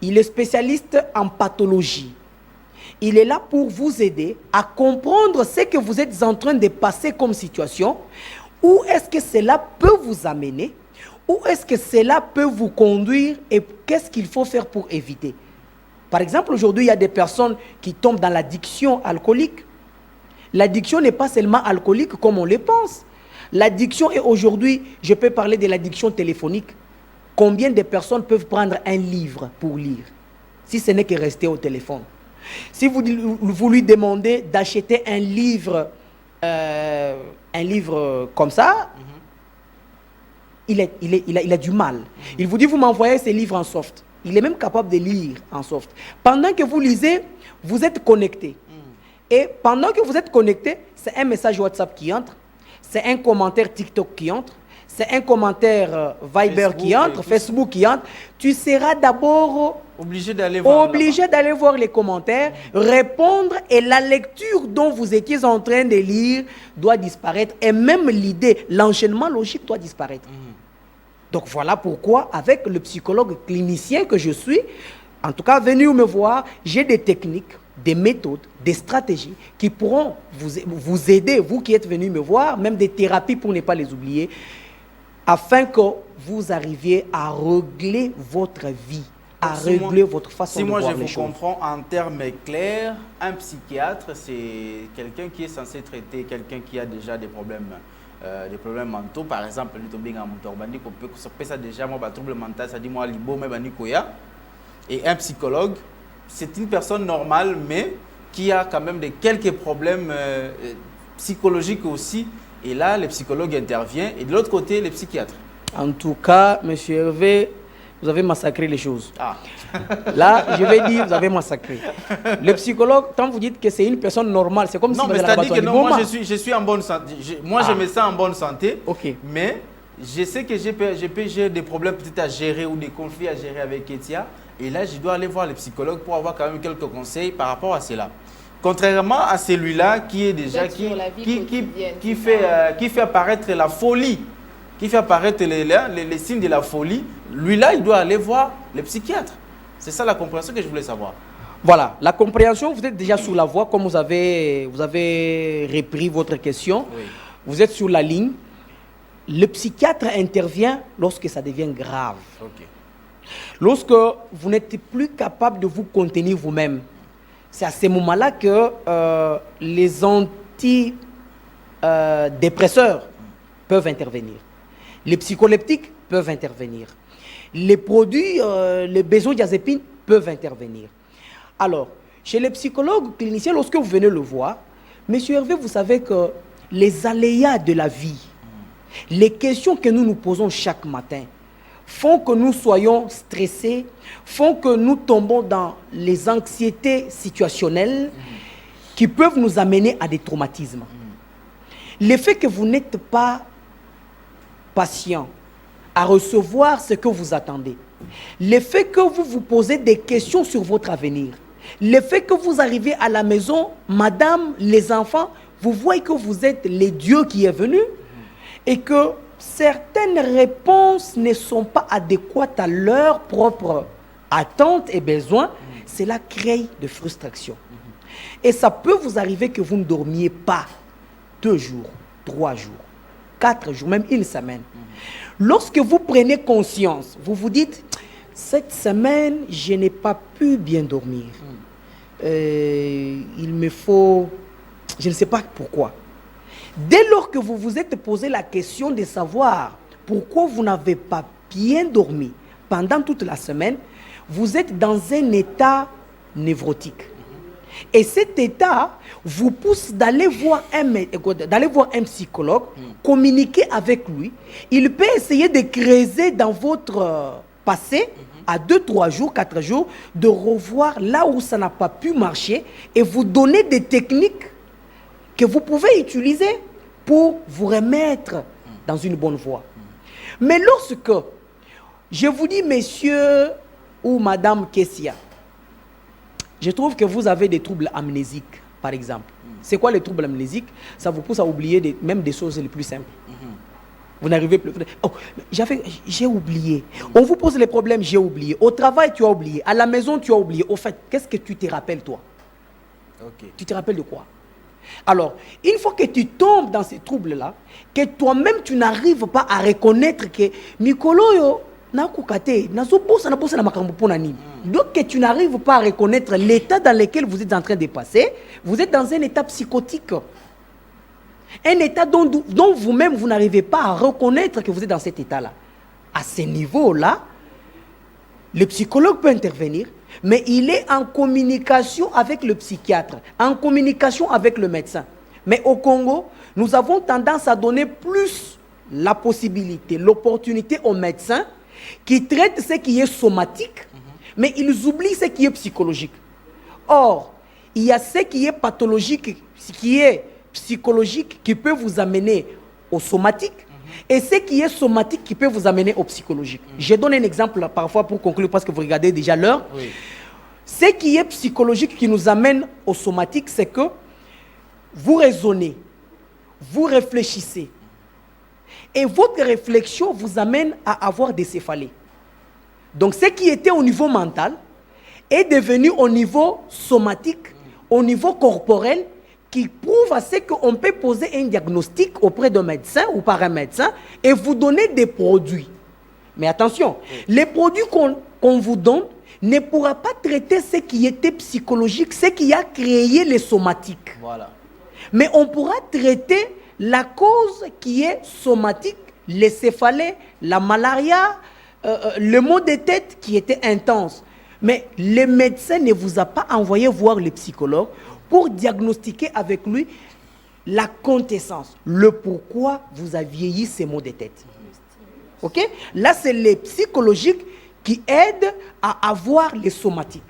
S5: Il est spécialiste en pathologie. Il est là pour vous aider à comprendre ce que vous êtes en train de passer comme situation. Où est-ce que cela peut vous amener? Où est-ce que cela peut vous conduire? Et qu'est-ce qu'il faut faire pour éviter? Par exemple, aujourd'hui, il y a des personnes qui tombent dans l'addiction alcoolique. L'addiction n'est pas seulement alcoolique comme on le pense. L'addiction est aujourd'hui, je peux parler de l'addiction téléphonique. Combien de personnes peuvent prendre un livre pour lire, si ce n'est que rester au téléphone? Si vous lui demandez d'acheter un livre comme ça, il a du mal. Il vous dit, vous m'envoyez ces livres en soft. Il est même capable de lire en soft. Pendant que vous lisez, vous êtes connecté. Et pendant que vous êtes connecté, c'est un message WhatsApp qui entre, c'est un commentaire TikTok qui entre, c'est un commentaire Viber qui entre, Facebook qui entre. Tu seras d'abord obligé d'aller voir les commentaires, répondre, et la lecture dont vous étiez en train de lire doit disparaître. Et même l'idée, l'enchaînement logique doit disparaître. Donc voilà pourquoi, avec le psychologue clinicien que je suis, en tout cas venu me voir, j'ai des techniques, des méthodes, des stratégies qui pourront vous aider, vous qui êtes venu me voir, même des thérapies pour ne pas les oublier, afin que vous arriviez à régler votre vie, à régler votre façon de voir les choses.
S1: Si moi je vous comprends en termes clairs, un psychiatre, c'est quelqu'un qui est censé traiter quelqu'un qui a déjà des problèmes mentaux. Par exemple, ça déjà moi trouble mental, ça dit moi libo mais koya. Et un psychologue, c'est une personne normale, mais qui a quand même quelques problèmes psychologiques aussi. Et là, le psychologue intervient. Et de l'autre côté, les psychiatres.
S5: En tout cas, M. Hervé, vous avez massacré les choses. Là, je vais dire, vous avez massacré. Le psychologue, quand vous dites que c'est une personne normale, c'est comme si vous
S1: avez dit que non, moi je suis en bonne santé. Je me sens en bonne santé.
S5: Okay.
S1: Mais je sais que j'ai des problèmes peut-être à gérer ou des conflits à gérer avec Ketia. Et là, je dois aller voir le psychologue pour avoir quand même quelques conseils par rapport à cela. Contrairement à celui-là qui est déjà qui fait apparaître la folie, qui fait apparaître les signes de la folie, lui-là, il doit aller voir le psychiatre. C'est ça la compréhension que je voulais savoir.
S5: Voilà, la compréhension, vous êtes déjà sous la voie, comme vous avez repris votre question. Oui. Vous êtes sur la ligne. Le psychiatre intervient lorsque ça devient grave.
S1: Okay.
S5: Lorsque vous n'êtes plus capable de vous contenir vous-même. C'est à ce moment-là que les antidépresseurs peuvent intervenir. Les psycholeptiques peuvent intervenir. Les produits, les benzodiazépines peuvent intervenir. Alors, chez les psychologues cliniciens, lorsque vous venez le voir, M. Hervé, vous savez que les aléas de la vie, les questions que nous nous posons chaque matin, font que nous soyons stressés, font que nous tombons dans les anxiétés situationnelles qui peuvent nous amener à des traumatismes. Le fait que vous n'êtes pas patient à recevoir ce que vous attendez, le fait que vous vous posez des questions sur votre avenir, le fait que vous arrivez à la maison, madame, les enfants, vous voyez que vous êtes les dieux qui est venu et que certaines réponses ne sont pas adéquates à leurs propres attentes et besoins, cela crée de frustration. Et ça peut vous arriver que vous ne dormiez pas 2 jours, 3 jours, 4 jours, même une semaine. Lorsque vous prenez conscience, vous vous dites, Cette semaine, je n'ai pas pu bien dormir. Il me faut... Je ne sais pas pourquoi. Dès lors que vous vous êtes posé la question de savoir pourquoi vous n'avez pas bien dormi pendant toute la semaine, vous êtes dans un état névrotique. Et cet état vous pousse d'aller voir un psychologue, communiquer avec lui. Il peut essayer de creuser dans votre passé, à 2, 3 jours, 4 jours, de revoir là où ça n'a pas pu marcher et vous donner des techniques que vous pouvez utiliser pour vous remettre dans une bonne voie. Mais lorsque je vous dis, monsieur ou madame Kessia, je trouve que vous avez des troubles amnésiques, par exemple. C'est quoi les troubles amnésiques? Ça vous pousse à oublier même des choses les plus simples. Vous n'arrivez plus. Oh, j'ai oublié. On vous pose les problèmes, j'ai oublié. Au travail, tu as oublié. À la maison, tu as oublié. Au fait, qu'est-ce que tu te rappelles, toi? Tu te rappelles de quoi? Alors, une fois que tu tombes dans ces troubles-là, que toi-même, tu n'arrives pas à reconnaître que Mikolo, donc que tu n'arrives pas à reconnaître l'état dans lequel vous êtes en train de passer, vous êtes dans un état psychotique. Un état dont vous-même, vous n'arrivez pas à reconnaître que vous êtes dans cet état-là. À ce niveau-là, le psychologue peut intervenir, mais il est en communication avec le psychiatre, en communication avec le médecin. Mais au Congo, nous avons tendance à donner plus la possibilité, l'opportunité aux médecins qui traitent ce qui est somatique, mais ils oublient ce qui est psychologique. Or, il y a ce qui est pathologique, ce qui est psychologique qui peut vous amener au somatique, et ce qui est somatique qui peut vous amener au psychologique. Je donne un exemple parfois pour conclure, parce que vous regardez déjà l'heure. Oui. Ce qui est psychologique qui nous amène au somatique, c'est que vous raisonnez, vous réfléchissez, et votre réflexion vous amène à avoir des céphalées. Donc ce qui était au niveau mental est devenu au niveau somatique, au niveau corporel, qui prouve à ce qu'on peut poser un diagnostic auprès d'un médecin ou par un médecin et vous donner des produits. Mais attention, les produits qu'on vous donne ne pourra pas traiter ce qui était psychologique, ce qui a créé les somatiques. Voilà. Mais on pourra traiter la cause qui est somatique, les céphalées, la malaria, le maux de tête qui était intense. Mais le médecin ne vous a pas envoyé voir le psychologue pour diagnostiquer avec lui la quintessence, le pourquoi vous avez vieilli ces maux de tête. Ok? Là, c'est les psychologiques qui aident à avoir les somatiques.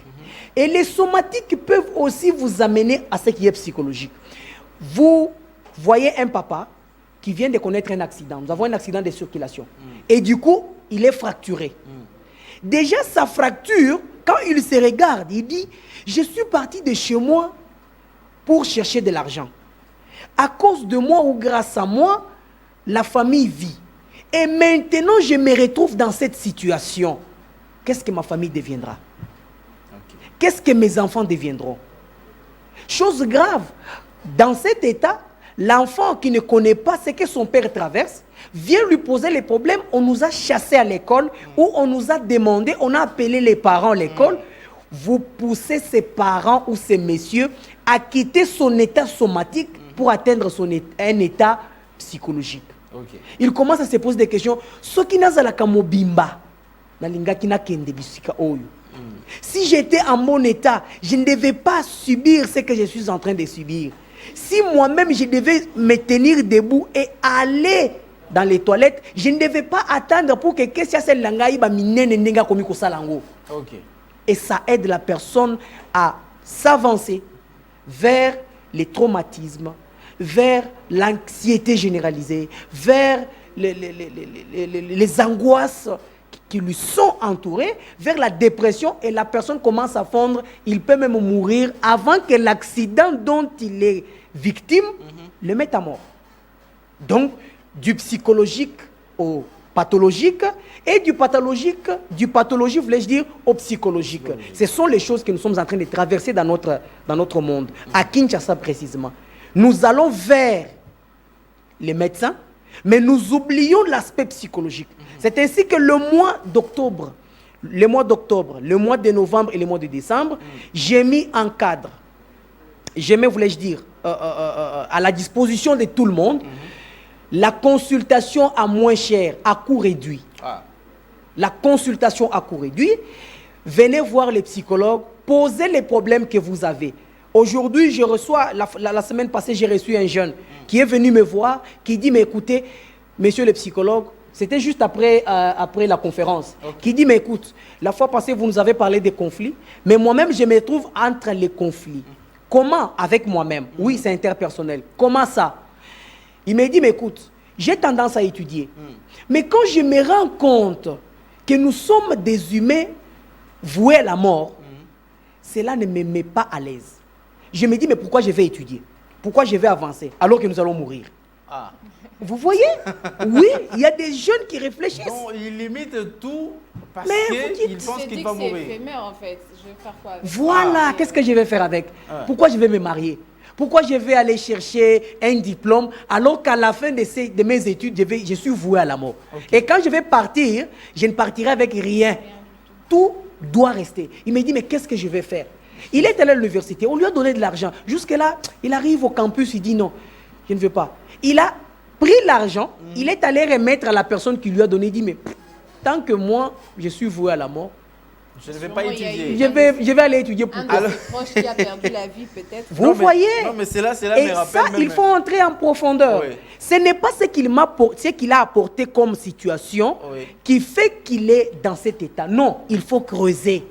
S5: Et les somatiques peuvent aussi vous amener à ce qui est psychologique. Vous voyez un papa qui vient de connaître un accident. Nous avons un accident de circulation. Et du coup, il est fracturé. Déjà, sa fracture, quand il se regarde, il dit, je suis parti de chez moi pour chercher de l'argent. À cause de moi ou grâce à moi, la famille vit. Et maintenant, je me retrouve dans cette situation. Qu'est-ce que ma famille deviendra? Qu'est-ce que mes enfants deviendront? Chose grave, dans cet état, l'enfant qui ne connaît pas ce que son père traverse, vient lui poser les problèmes. On nous a chassés à l'école, ou on nous a demandé, on a appelé les parents à l'école. Vous poussez ces parents ou ces messieurs à quitter son état somatique pour atteindre un état psychologique. Okay. Il commence à se poser des questions. Si j'étais en bon état, je ne devais pas subir ce que je suis en train de subir. Si moi-même je devais me tenir debout et aller dans les toilettes, je ne devais pas attendre pour que quelqu'un se langaï ba minene nenga komi ko salango. Okay. Et ça aide la personne à s'avancer vers les traumatismes, vers l'anxiété généralisée, vers les angoisses qui lui sont entourées, vers la dépression, et la personne commence à fondre. Il peut même mourir avant que l'accident dont il est victime le mette à mort. Donc, du psychologique au pathologique, et du pathologie, voulais-je dire, au psychologique. Ce sont les choses que nous sommes en train de traverser dans notre monde, à Kinshasa précisément. Nous allons vers les médecins, mais nous oublions l'aspect psychologique. C'est ainsi que le mois d'octobre, le mois d'octobre, le mois de novembre et le mois de décembre, j'ai mis en cadre, voulais-je dire, à la disposition de tout le monde, la consultation à moins cher, à coût réduit. La consultation à coût réduit. Venez voir les psychologues, posez les problèmes que vous avez. Aujourd'hui, je reçois, la semaine passée, j'ai reçu un jeune qui est venu me voir, qui dit, mais écoutez, monsieur le psychologue, c'était juste après la conférence, qui dit, mais écoute, la fois passée, vous nous avez parlé des conflits, mais moi-même, je me trouve entre les conflits. Comment? Avec moi-même. Oui, c'est interpersonnel. Comment ça? Il m'a dit, mais écoute, j'ai tendance à étudier. Mais quand je me rends compte que nous sommes des humains voués à la mort, cela ne me met pas à l'aise. Je me dis, mais pourquoi je vais étudier? Pourquoi je vais avancer alors que nous allons mourir? Vous voyez? Oui, il y a des jeunes qui réfléchissent.
S1: Donc, ils limitent tout parce
S5: qu'ils
S1: pensent qu'il va mourir.
S2: C'est éphémère, en fait. Je vais faire quoi avec?
S5: Voilà, qu'est-ce que je vais faire avec? Pourquoi je vais me marier? Pourquoi je vais aller chercher un diplôme alors qu'à la fin de mes études, je suis voué à la mort? Et quand je vais partir, je ne partirai avec rien. Tout doit rester. Il me dit, mais qu'est-ce que je vais faire? Il est allé à l'université, on lui a donné de l'argent. Jusque-là, il arrive au campus, il dit non, je ne veux pas. Il a pris l'argent, il est allé remettre à la personne qui lui a donné, il dit, mais tant que moi, je suis voué à la mort,
S1: je ne vais pas étudier.
S5: Je vais aller étudier pour
S2: toi. Un de ses proches qui a perdu la vie, peut-être.
S5: Vous voyez?
S1: Non, mais c'est là,
S5: et
S1: me rappelle
S5: ça,
S1: même...
S5: il faut entrer en profondeur.
S1: Oui.
S5: Ce n'est pas ce qu'il a apporté comme situation qui fait qu'il est dans cet état. Non, il faut creuser.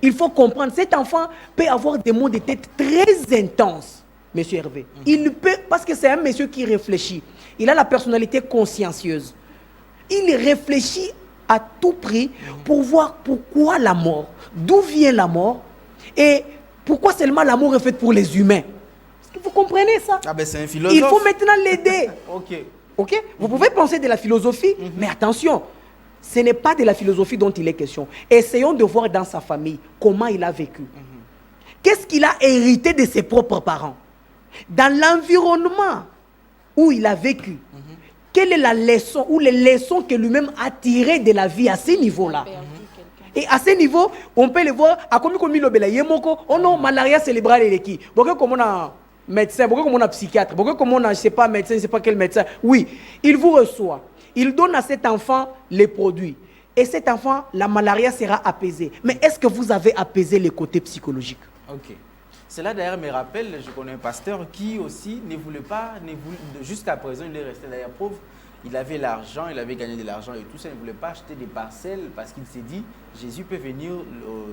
S5: Il faut comprendre. Cet enfant peut avoir des maux de tête très intenses, monsieur Hervé. Il peut, parce que c'est un monsieur qui réfléchit. Il a la personnalité consciencieuse. Il réfléchit à tout prix pour voir pourquoi la mort, d'où vient la mort et pourquoi seulement la mort est faite pour les humains. Est-ce que vous comprenez ça?
S1: C'est un philosophe.
S5: Il faut maintenant l'aider. Ok. Vous pouvez penser de la philosophie, mais attention, ce n'est pas de la philosophie dont il est question. Essayons de voir dans sa famille comment il a vécu. Qu'est-ce qu'il a hérité de ses propres parents? Dans l'environnement où il a vécu, quelle est la leçon ou les leçons que lui-même a tirées de la vie à ce niveau-là? Et à ce niveau, on peut le voir, à combien oh non, malaria cérébrale et qui? Pourquoi comme on a médecin, pourquoi comme on a psychiatre, pourquoi comme on a, je ne sais pas, médecin, je ne sais pas quel médecin. Oui, il vous reçoit. Il donne à cet enfant les produits. Et cet enfant, la malaria sera apaisée. Mais est-ce que vous avez apaisé les côtés psychologiques?
S1: Cela d'ailleurs me rappelle, je connais un pasteur qui aussi ne voulait pas, jusqu'à présent il est resté d'ailleurs pauvre, il avait l'argent, il avait gagné de l'argent et tout ça, il ne voulait pas acheter des parcelles parce qu'il s'est dit, Jésus peut venir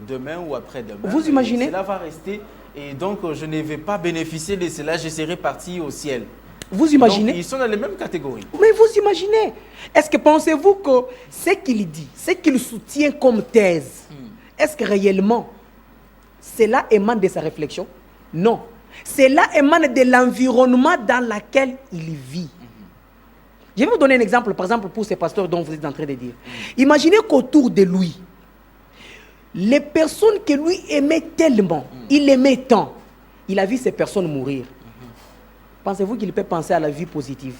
S1: demain ou après-demain.
S5: Vous imaginez?
S1: Cela va rester et donc je ne vais pas bénéficier de cela, je serai parti au ciel.
S5: Vous imaginez?
S1: Donc, ils sont dans les mêmes catégories.
S5: Mais vous imaginez? Est-ce que pensez-vous que ce qu'il dit, ce qu'il soutient comme thèse, est-ce que réellement cela émane de sa réflexion? Non. Cela émane de l'environnement dans lequel il vit. Je vais vous donner un exemple, par exemple, pour ces pasteurs dont vous êtes en train de dire. Imaginez qu'autour de lui, les personnes que lui aimait tellement, il aimait tant, il a vu ces personnes mourir. Pensez-vous qu'il peut penser à la vie positive?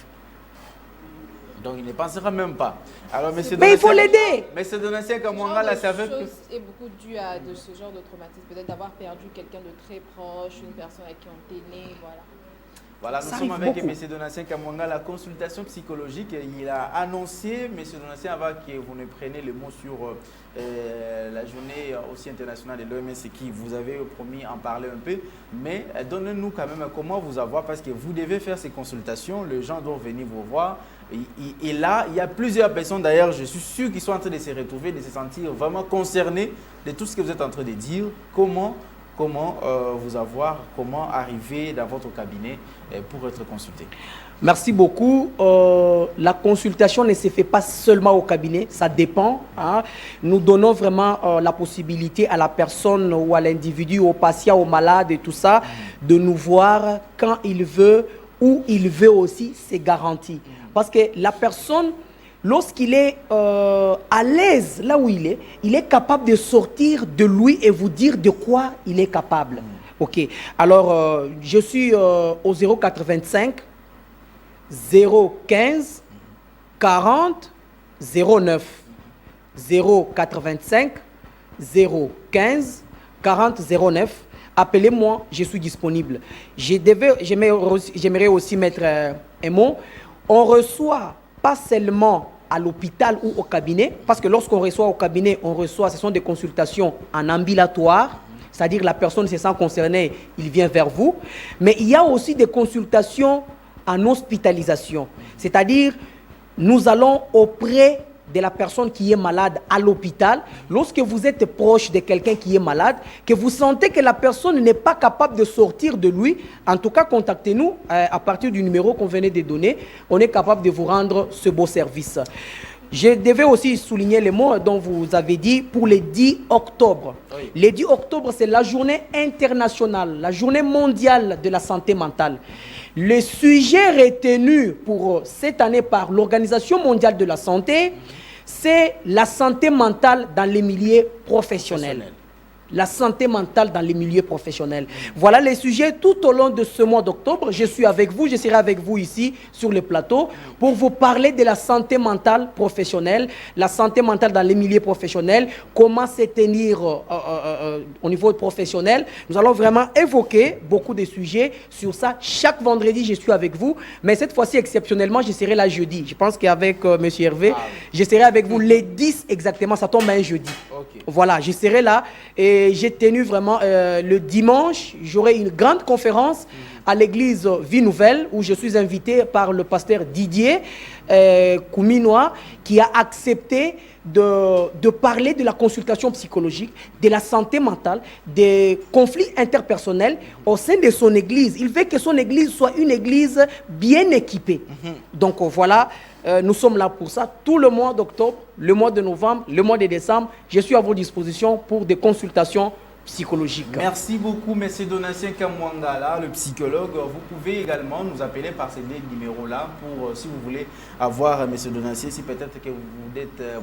S1: Donc il ne pensera même pas. Alors,
S5: mais il faut l'aider.
S1: Mais c'est Donatien Kamwanga, la saveur
S2: est beaucoup dû à de ce genre de traumatisme, peut-être d'avoir perdu quelqu'un de très proche, une personne avec qui on était né, voilà.
S1: Voilà, nous sommes avec M. Donatien Kamwanga, la consultation psychologique. Il a annoncé, M. Donatien, avant que vous ne preniez le mot sur la journée aussi internationale de l'OMS, qui vous avez promis en parler un peu. Mais donnez-nous quand même comment vous avoir, parce que vous devez faire ces consultations, les gens doivent venir vous voir. Et là, il y a plusieurs personnes, d'ailleurs, je suis sûr qu'ils sont en train de se retrouver, de se sentir vraiment concernés de tout ce que vous êtes en train de dire. Comment vous avoir, comment arriver dans votre cabinet pour être consulté?
S5: Merci beaucoup. La consultation ne se fait pas seulement au cabinet, ça dépend. Nous donnons vraiment la possibilité à la personne ou à l'individu, au patient, au malade et tout ça, de nous voir quand il veut, où il veut aussi, c'est garanti. Parce que la personne, lorsqu'il est à l'aise là où il est capable de sortir de lui et vous dire de quoi il est capable. Ok. Alors, je suis au 085 015 40 09. 085 015 40 09. Appelez-moi, je suis disponible. J'aimerais aussi mettre un mot. On reçoit pas seulement à l'hôpital ou au cabinet, parce que lorsqu'on reçoit au cabinet, ce sont des consultations en ambulatoire, c'est-à-dire la personne se sent concernée, il vient vers vous. Mais il y a aussi des consultations en hospitalisation, c'est-à-dire nous allons auprès de la personne qui est malade à l'hôpital. Lorsque vous êtes proche de quelqu'un qui est malade, que vous sentez que la personne n'est pas capable de sortir de lui, en tout cas, contactez-nous à partir du numéro qu'on venait de donner. On est capable de vous rendre ce beau service. Je devais aussi souligner les mots dont vous avez dit pour le 10 octobre. Oui. Le 10 octobre, c'est la journée internationale, la journée mondiale de la santé mentale. Le sujet retenu pour cette année par l'Organisation mondiale de la santé, c'est la santé mentale dans les milieux professionnels. La santé mentale dans les milieux professionnels. Voilà les sujets tout au long de ce mois d'octobre. Je suis avec vous, je serai avec vous ici sur le plateau pour vous parler de la santé mentale professionnelle, la santé mentale dans les milieux professionnels, comment se tenir au niveau professionnel. Nous allons vraiment évoquer beaucoup de sujets sur ça. Chaque vendredi, je suis avec vous, mais cette fois-ci, exceptionnellement, je serai là jeudi. Je pense qu'avec M. Hervé, je serai avec vous les 10 exactement, ça tombe un jeudi. Okay. Voilà, je serai là et j'ai tenu vraiment le dimanche, j'aurai une grande conférence à l'église Vie Nouvelle où je suis invité par le pasteur Didier Kouminois qui a accepté de parler de la consultation psychologique, de la santé mentale, des conflits interpersonnels au sein de son église. Il veut que son église soit une église bien équipée. Donc voilà, nous sommes là pour ça. Tout le mois d'octobre, le mois de novembre, le mois de décembre, je suis à vos dispositions pour des consultations psychologique.
S1: Merci beaucoup, M. Donatien Kamwangala, le psychologue. Vous pouvez également nous appeler par ces deux numéros-là pour, si vous voulez, avoir M. Donatien. Si peut-être que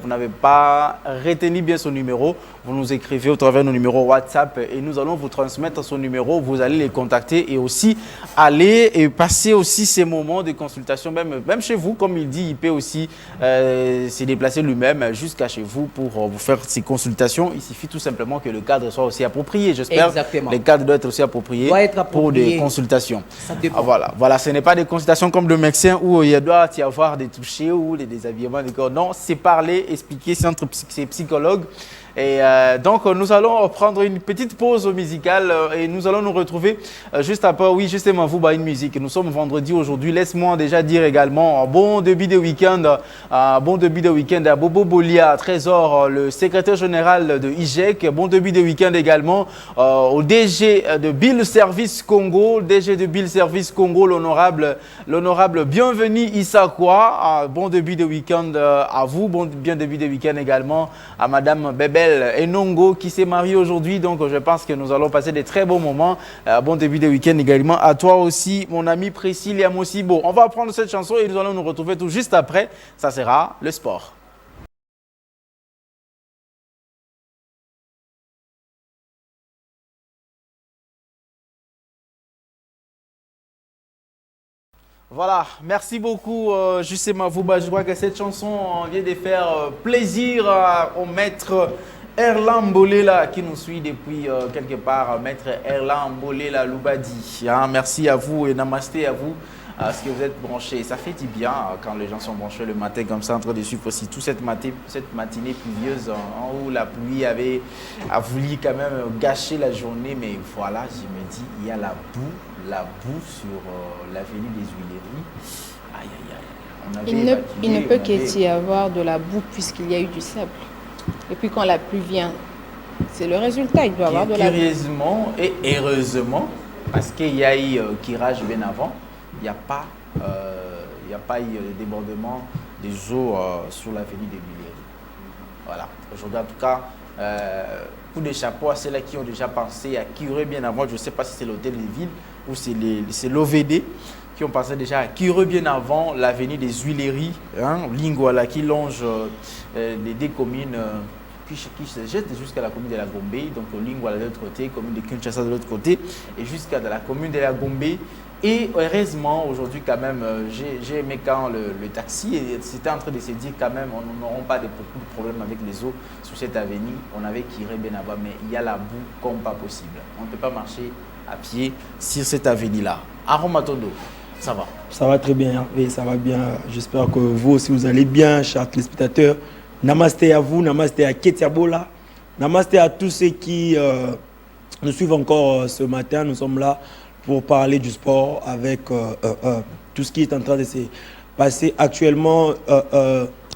S1: vous n'avez pas retenu bien son numéro, vous nous écrivez au travers de nos numéros WhatsApp et nous allons vous transmettre son numéro. Vous allez les contacter et aussi aller et passer aussi ces moments de consultation, même chez vous, comme il dit, il peut aussi se déplacer lui-même jusqu'à chez vous pour vous faire ces consultations. Il suffit tout simplement que le cadre soit aussi approprié, j'espère.
S5: Exactement.
S1: Les cadres doivent être aussi appropriés pour des consultations.
S5: Ça dépend.
S1: Voilà, ce n'est pas des consultations comme de médecin où il doit y avoir des touchés ou des déshabillements des corps. Non, c'est parler, expliquer, c'est entre psychologues. Et donc, nous allons prendre une petite pause musicale et nous allons nous retrouver juste après. Oui, justement, vous, une musique. Nous sommes vendredi aujourd'hui. Laisse-moi déjà dire également bon début de week-end à Bobo Bolia, Trésor, le secrétaire général de IGEC. Bon début de week-end également au DG de Bill Service Congo, l'honorable Bienvenu Issakwa. Bon début de week-end à vous. Bien début de week-end également à Madame Bébé Enongo qui s'est marié aujourd'hui, donc je pense que nous allons passer des très bons moments. Bon début de week-end également à toi aussi, mon ami Priscilla Mosibo. On va prendre cette chanson et nous allons nous retrouver tout juste après. Ça sera le sport. Voilà, merci beaucoup justement vous. Je crois que cette chanson vient de faire plaisir au maître Erlan Mbolela qui nous suit depuis quelque part, maître Erlan Mbolela Loubadi. Merci à vous et namasté à vous. Parce que vous êtes branchés. Ça fait du bien quand les gens sont branchés le matin comme ça, en train de suivre aussi toute cette matinée pluvieuse où la pluie a voulu quand même gâcher la journée. Mais voilà, je me dis, il y a la boue sur l'avenue des Huileries.
S2: Il ne peut qu'y avoir de la boue puisqu'il y a eu du sable. Et puis quand la pluie vient, c'est le résultat, il doit y avoir de la boue.
S1: Curieusement et heureusement, parce qu'il y a eu Kirage bien avant, il n'y a pas eu le débordement des eaux sur l'avenue des Huileries. Voilà. Aujourd'hui, en tout cas, coup de chapeau à ceux-là qui ont déjà pensé à Kireux bien avant. Je ne sais pas si c'est l'hôtel de ville ou c'est l'OVD qui ont pensé déjà à Kireux bien avant l'avenue des Huileries, Lingouala, qui longe les deux communes qui se jette jusqu'à la commune de la Gombe, donc Lingwala de l'autre côté, commune de Kinshasa de l'autre côté, et jusqu'à la commune de la Gombe. Et heureusement, aujourd'hui, quand même, j'ai aimé quand le taxi c'était en train de se dire quand même, on n'aura pas beaucoup de problèmes avec les eaux sur cette avenue. On avait Kiré Benaba, mais il y a la boue comme pas possible. On ne peut pas marcher à pied sur cette avenue-là. Aaron Matondo, ça va?
S6: Ça va très bien, oui, ça va bien. J'espère que vous aussi, vous allez bien, chers téléspectateurs. Namasté à vous, namasté à Ketiabola, namasté à tous ceux qui nous suivent encore ce matin. Nous sommes là pour parler du sport avec tout ce qui est en train de se passer actuellement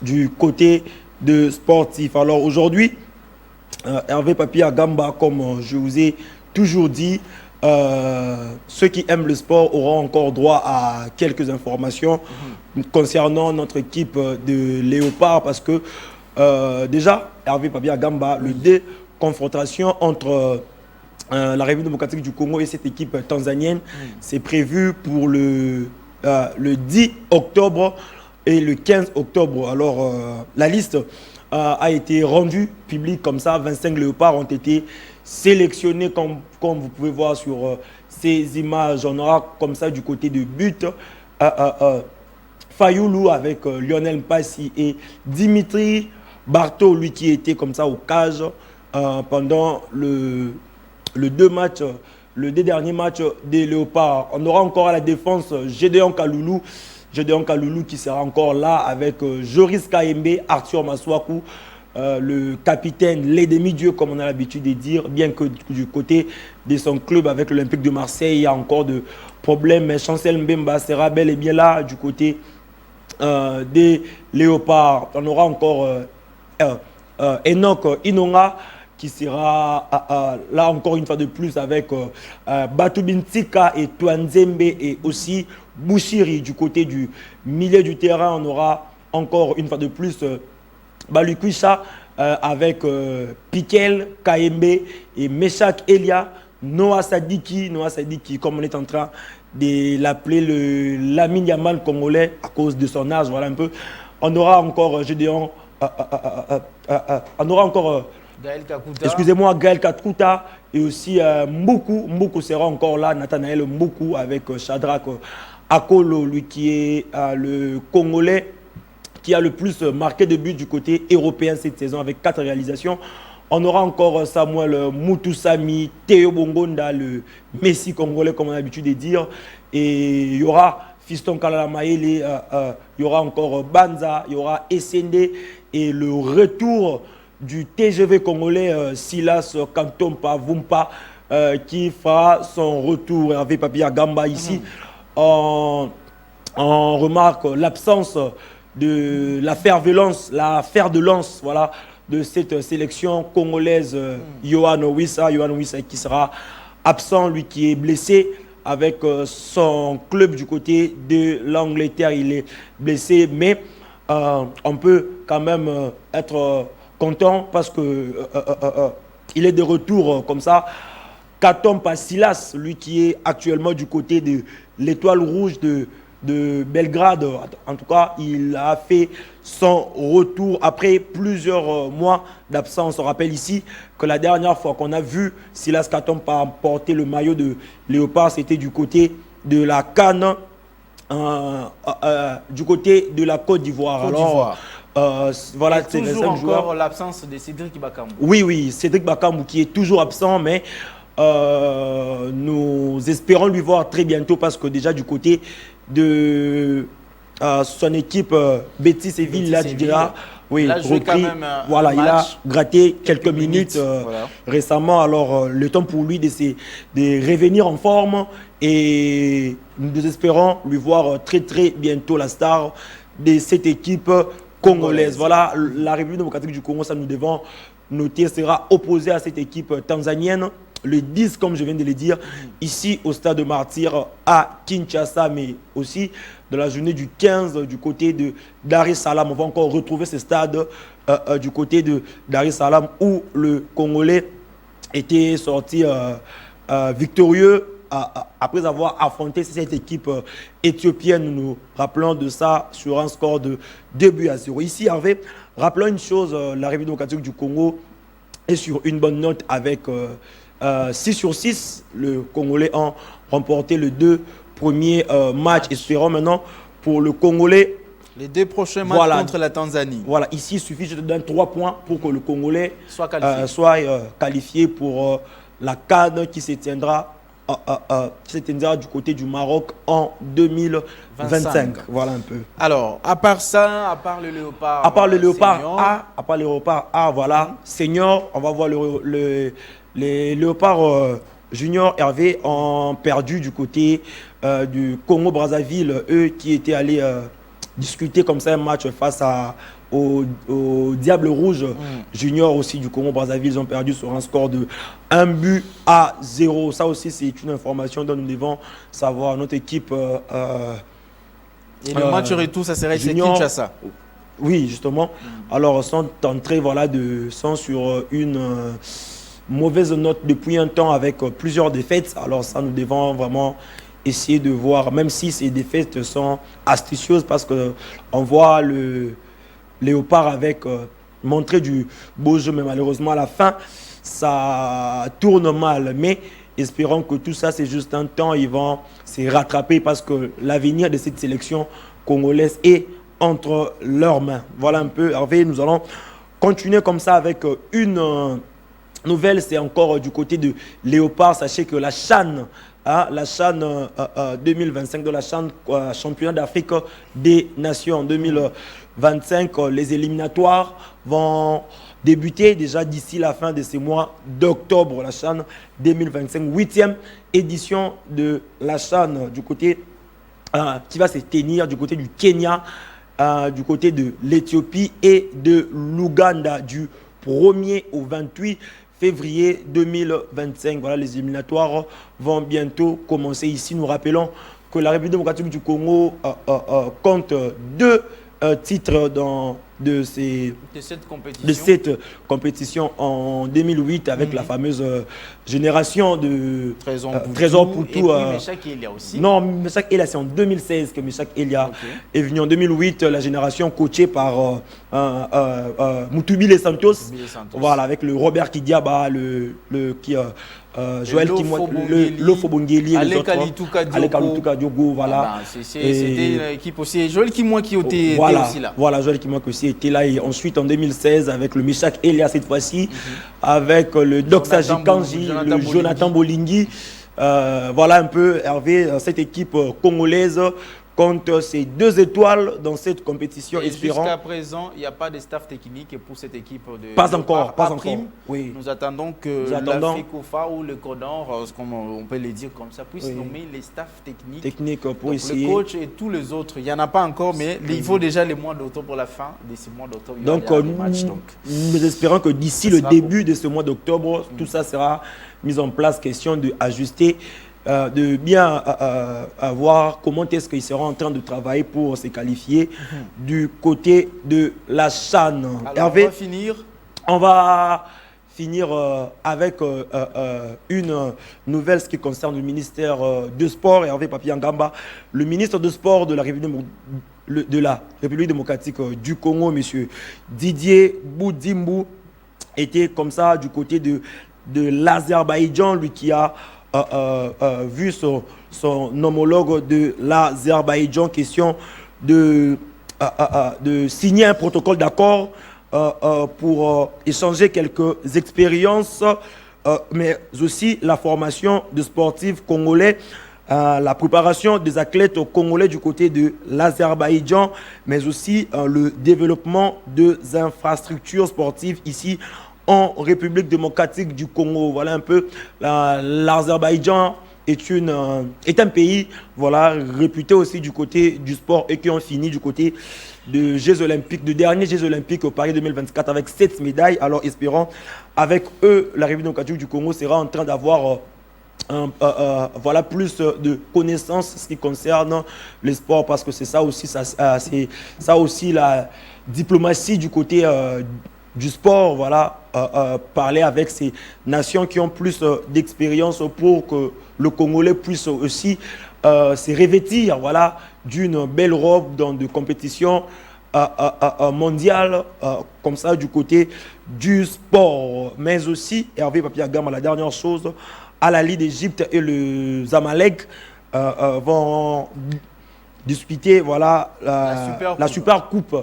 S6: du côté de sportif. Alors aujourd'hui, Hervé Papi Agamba, comme je vous ai toujours dit, ceux qui aiment le sport auront encore droit à quelques informations concernant notre équipe de Léopard parce que déjà, Hervé Papi Agamba, le déconfrontation entre la République démocratique du Congo et cette équipe tanzanienne, c'est prévu pour le 10 octobre et le 15 octobre. Alors, la liste a été rendue publique comme ça. 25 léopards ont été sélectionnés comme vous pouvez voir sur ces images. On aura comme ça du côté de but Fayoulou avec Lionel Mpassi et Dimitri Barto, lui qui était comme ça au cage pendant le deux derniers matchs des Léopards. On aura encore à la défense Gédéon Kaloulou qui sera encore là avec Joris Kaembe, Arthur Maswaku, le capitaine, les demi-dieux comme on a l'habitude de dire, bien que du côté de son club avec l'Olympique de Marseille, il y a encore de problèmes. Mais Chancel Mbemba sera bel et bien là du côté des Léopards. On aura encore Enoch Inonga qui sera là encore une fois de plus avec Batubintika et Touanzembe et aussi Bouchiri du côté du milieu du terrain. On aura encore une fois de plus Balukuisha avec Piquel, Kaembe et Meshak Elia, Noah Sadiki comme on est en train de l'appeler le Lamine Yamal congolais à cause de son âge, voilà un peu. On aura encore Gédéon, on aura encore excusez-moi, Gaël Kakuta et aussi Mboukou sera encore là, Nathanaël Mboukou avec Shadrach Akolo, lui qui est le Congolais qui a le plus marqué de buts du côté européen cette saison avec 4 réalisations. On aura encore Samuel Mutusami, Théo Bongonda, le Messi congolais comme on a l'habitude de dire. Et il y aura Fiston Kalala Maele, il y aura encore Banza, il y aura Essende et le retour du TGV congolais Silas Kantompa Vumpa qui fera son retour. Hervé Papi Agamba ici. On remarque l'absence de la fer de lance, voilà, de cette sélection congolaise. Yohan Wissa qui sera absent, lui qui est blessé avec son club du côté de l'Angleterre. Il est blessé, mais on peut quand même être content parce que il est de retour comme ça. Katompa Silas, lui qui est actuellement du côté de l'Étoile Rouge de Belgrade. En tout cas, il a fait son retour après plusieurs mois d'absence. On rappelle ici que la dernière fois qu'on a vu Silas Katompa porter le maillot de Léopard, c'était du côté de la CAN, du côté de la Côte d'Ivoire. Alors, voilà, c'est
S1: toujours encore l'absence de Cédric Bakambu.
S6: Oui, Cédric Bakambu qui est toujours absent, mais nous espérons lui voir très bientôt parce que déjà du côté de son équipe Betis Séville, là, tu diras, oui, repris, voilà, il a gratté quelques minutes voilà, récemment. Alors, le temps pour lui de revenir en forme et nous espérons lui voir très très bientôt la star de cette équipe congolaise. Voilà, la République démocratique du Congo, ça nous devons noter, sera opposée à cette équipe tanzanienne le 10, comme je viens de le dire, ici au stade de Martyr à Kinshasa, mais aussi de la journée du 15 du côté de Dar es Salaam. On va encore retrouver ce stade du côté de Dar es Salaam où le Congolais était sorti victorieux après avoir affronté cette équipe éthiopienne, nous nous rappelons de ça sur un score de 2-0. Ici, Hervé, rappelons une chose, la République démocratique du Congo est sur une bonne note avec 6/6. Le Congolais ont remporté les 2 premiers matchs. Espérons maintenant pour le Congolais.
S1: Les 2 prochains matchs contre la Tanzanie.
S6: Voilà, ici, il suffit juste de donner 3 points pour que le Congolais
S1: soit
S6: qualifié pour la CAN qui se tiendra du côté du Maroc en 2025. Voilà un peu.
S1: Alors, à part ça, à part le léopard
S6: A, voilà, senior, on va voir les léopards junior, Hervé, ont perdu du côté du Congo-Brazzaville, eux qui étaient allés discuter comme ça un match face au Diable Rouge junior aussi du Congo-Brazzaville. Ils ont perdu sur un score de 1-0. Ça aussi, c'est une information dont nous devons savoir. Notre équipe...
S1: Et le match retour, ça serait Kinshasa.
S6: Oui, justement. Alors, sont entrés sont sur une mauvaise note depuis un temps avec plusieurs défaites. Alors ça, nous devons vraiment essayer de voir, même si ces défaites sont astucieuses, parce qu'on voit le léopard avec montrer du beau jeu, mais malheureusement à la fin, ça tourne mal. Mais espérons que tout ça, c'est juste un temps, ils vont se rattraper parce que l'avenir de cette sélection congolaise est entre leurs mains. Voilà un peu, Hervé, nous allons continuer comme ça avec une nouvelle, c'est encore du côté de Léopard. Sachez que la CHAN, la CHAN 2025 de la CHAN championnat d'Afrique des Nations en 2025, les éliminatoires vont débuter déjà d'ici la fin de ce mois d'octobre. La CHAN 2025, 8e édition de la CHAN du côté qui va se tenir du côté du Kenya, du côté de l'Éthiopie et de l'Ouganda du 1er au 28 février 2025. Voilà, les éliminatoires vont bientôt commencer. Ici, nous rappelons que la République démocratique du Congo compte 2 titres de cette compétition en 2008 avec la fameuse génération de Trésor Poutou.
S1: Meshak Elia aussi.
S6: Non, Meshak Elia, c'est en 2016 que Meshak Elia est venu. En 2008, la génération coachée par Mutubile Santos. Voilà, avec le Robert Kidiaba, Joël Lofobongeli,
S1: Alek Alituka Diogo, voilà. C'était une équipe aussi. Joël Kimwa qui était aussi là.
S6: Voilà, Joël Kimwa qui aussi était là. Et ensuite, en 2016, avec le Meshak Elia cette fois-ci, avec le Doxa Jikanji, le Jonathan Bolingui. Voilà un peu, Hervé, cette équipe congolaise compte ces 2 étoiles dans cette compétition.
S1: Jusqu'à présent, il n'y a pas de staff technique pour cette équipe de
S6: pas encore.
S1: Oui. Nous attendons que l'Africofa ou le Codor, comme on peut le dire comme ça, puisse nommer les staffs techniques
S6: pour essayer.
S1: Le coach et tous les autres. Il n'y en a pas encore, mais il faut déjà les mois d'octobre pour la fin de ce mois d'octobre.
S6: Donc, nous espérons que d'ici le début de ce mois d'octobre, tout ça sera mis en place. Question d'ajuster. De bien voir comment est-ce qu'ils seront en train de travailler pour se qualifier du côté de la CHAN.
S1: Hervé,
S6: on va finir avec une nouvelle ce qui concerne le ministère de Sport. Hervé Papi-Angamba, le ministre de Sport de la République démocratique du Congo, M. Didier Boudimbu, était comme ça du côté de l'Azerbaïdjan, lui qui a vu son homologue de l'Azerbaïdjan, question de signer un protocole d'accord pour échanger quelques expériences, mais aussi la formation de sportifs congolais, la préparation des athlètes congolais du côté de l'Azerbaïdjan, mais aussi le développement des infrastructures sportives ici en République démocratique du Congo. Voilà un peu, l'Azerbaïdjan est un pays réputé aussi du côté du sport et qui ont fini du côté de Jeux Olympiques, de derniers Jeux Olympiques au Paris 2024 avec 7 médailles. Alors espérons, avec eux, la République démocratique du Congo sera en train d'avoir plus de connaissances en ce qui concerne le sport, parce que c'est ça aussi, la diplomatie du côté du sport, voilà, parler avec ces nations qui ont plus d'expérience pour que le Congolais puisse aussi se revêtir, voilà, d'une belle robe dans des compétitions mondiales, comme ça, du côté du sport. Mais aussi, Hervé Papiagama, la dernière chose, à la Ligue d'Égypte et le Zamalek vont disputer, voilà, la super coupe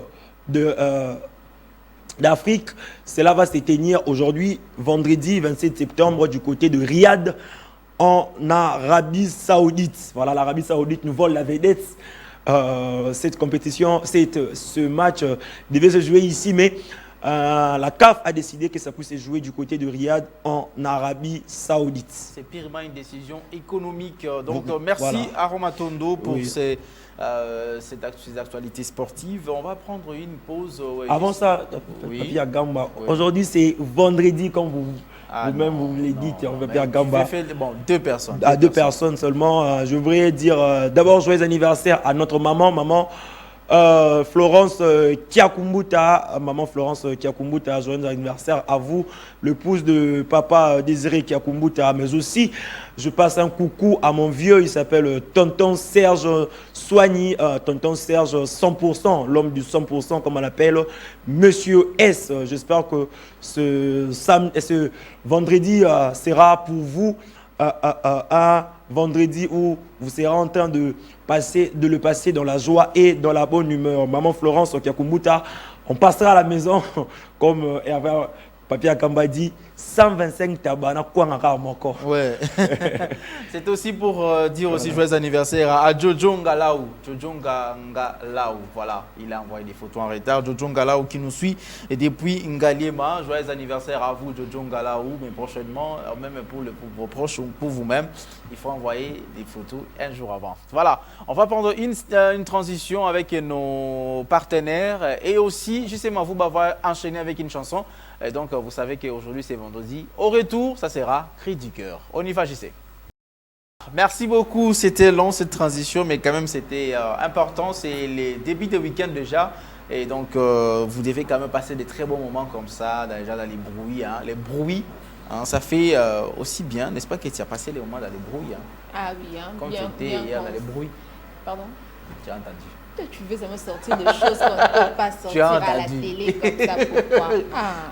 S6: d'Afrique. Cela va se tenir aujourd'hui, vendredi 27 septembre, du côté de Riyad, en Arabie Saoudite. Voilà, l'Arabie Saoudite nous vole la vedette. Cette compétition, ce match devait se jouer ici, mais la CAF a décidé que ça puisse se jouer du côté de Riyad en Arabie Saoudite.
S1: C'est purement une décision économique. Donc, merci voilà. À Romatondo pour ces actualités sportives. On va prendre une pause.
S6: Avant ça, Papia Gamba, aujourd'hui c'est vendredi, comme vous-même vous me l'avez dit, Papia Gamba.
S1: Bon, deux personnes.
S6: Deux personnes seulement. Je voudrais dire d'abord joyeux anniversaire à notre maman Florence Kiakumbuta, maman Florence Kiakumbuta, joyeux anniversaire à vous, l'épouse de papa Désiré Kiakumbuta. Mais aussi, je passe un coucou à mon vieux, il s'appelle Tonton Serge Soigny, Tonton Serge 100%, l'homme du 100%, comme on l'appelle, Monsieur S. J'espère que ce vendredi sera pour vous un vendredi où vous serez en train de le passer dans la joie et dans la bonne humeur. Maman Florence Kiakumbuta, on passera à la maison comme Papi Akamba dit, 125 tabana quoi encore mon corps.
S1: Ouais. C'est aussi pour dire aussi joyeux anniversaire à Jojo Ngalaou. Jojo Ngalaou, voilà, il a envoyé des photos en retard. Jojo Ngalaou qui nous suit et depuis Ngaliema. Joyeux anniversaire à vous Jojo Ngalaou, mais prochainement, même pour vos proches ou pour vous-même, il faut envoyer des photos un jour avant. Voilà, on va prendre une transition avec nos partenaires et aussi, justement, vous va enchaîner avec une chanson. Et donc, vous savez qu'aujourd'hui, c'est vendredi. Au retour, ça sera Cri du cœur. On y va, JC. Merci beaucoup. C'était long, cette transition, mais quand même, c'était important. C'est les débuts de week-end déjà. Et donc, vous devez quand même passer des très bons moments comme ça, déjà dans les bruits. Hein. Les bruits, hein, ça fait aussi bien, n'est-ce pas, que tu as passé les moments dans les bruits. Hein.
S2: Ah oui, hein,
S1: quand tu étais hier dans les bruits.
S2: Pardon?
S1: Tu as entendu.
S2: Tu veux me sortir de choses qu'on ne peut pas sortir à la télé comme ça, pourquoi?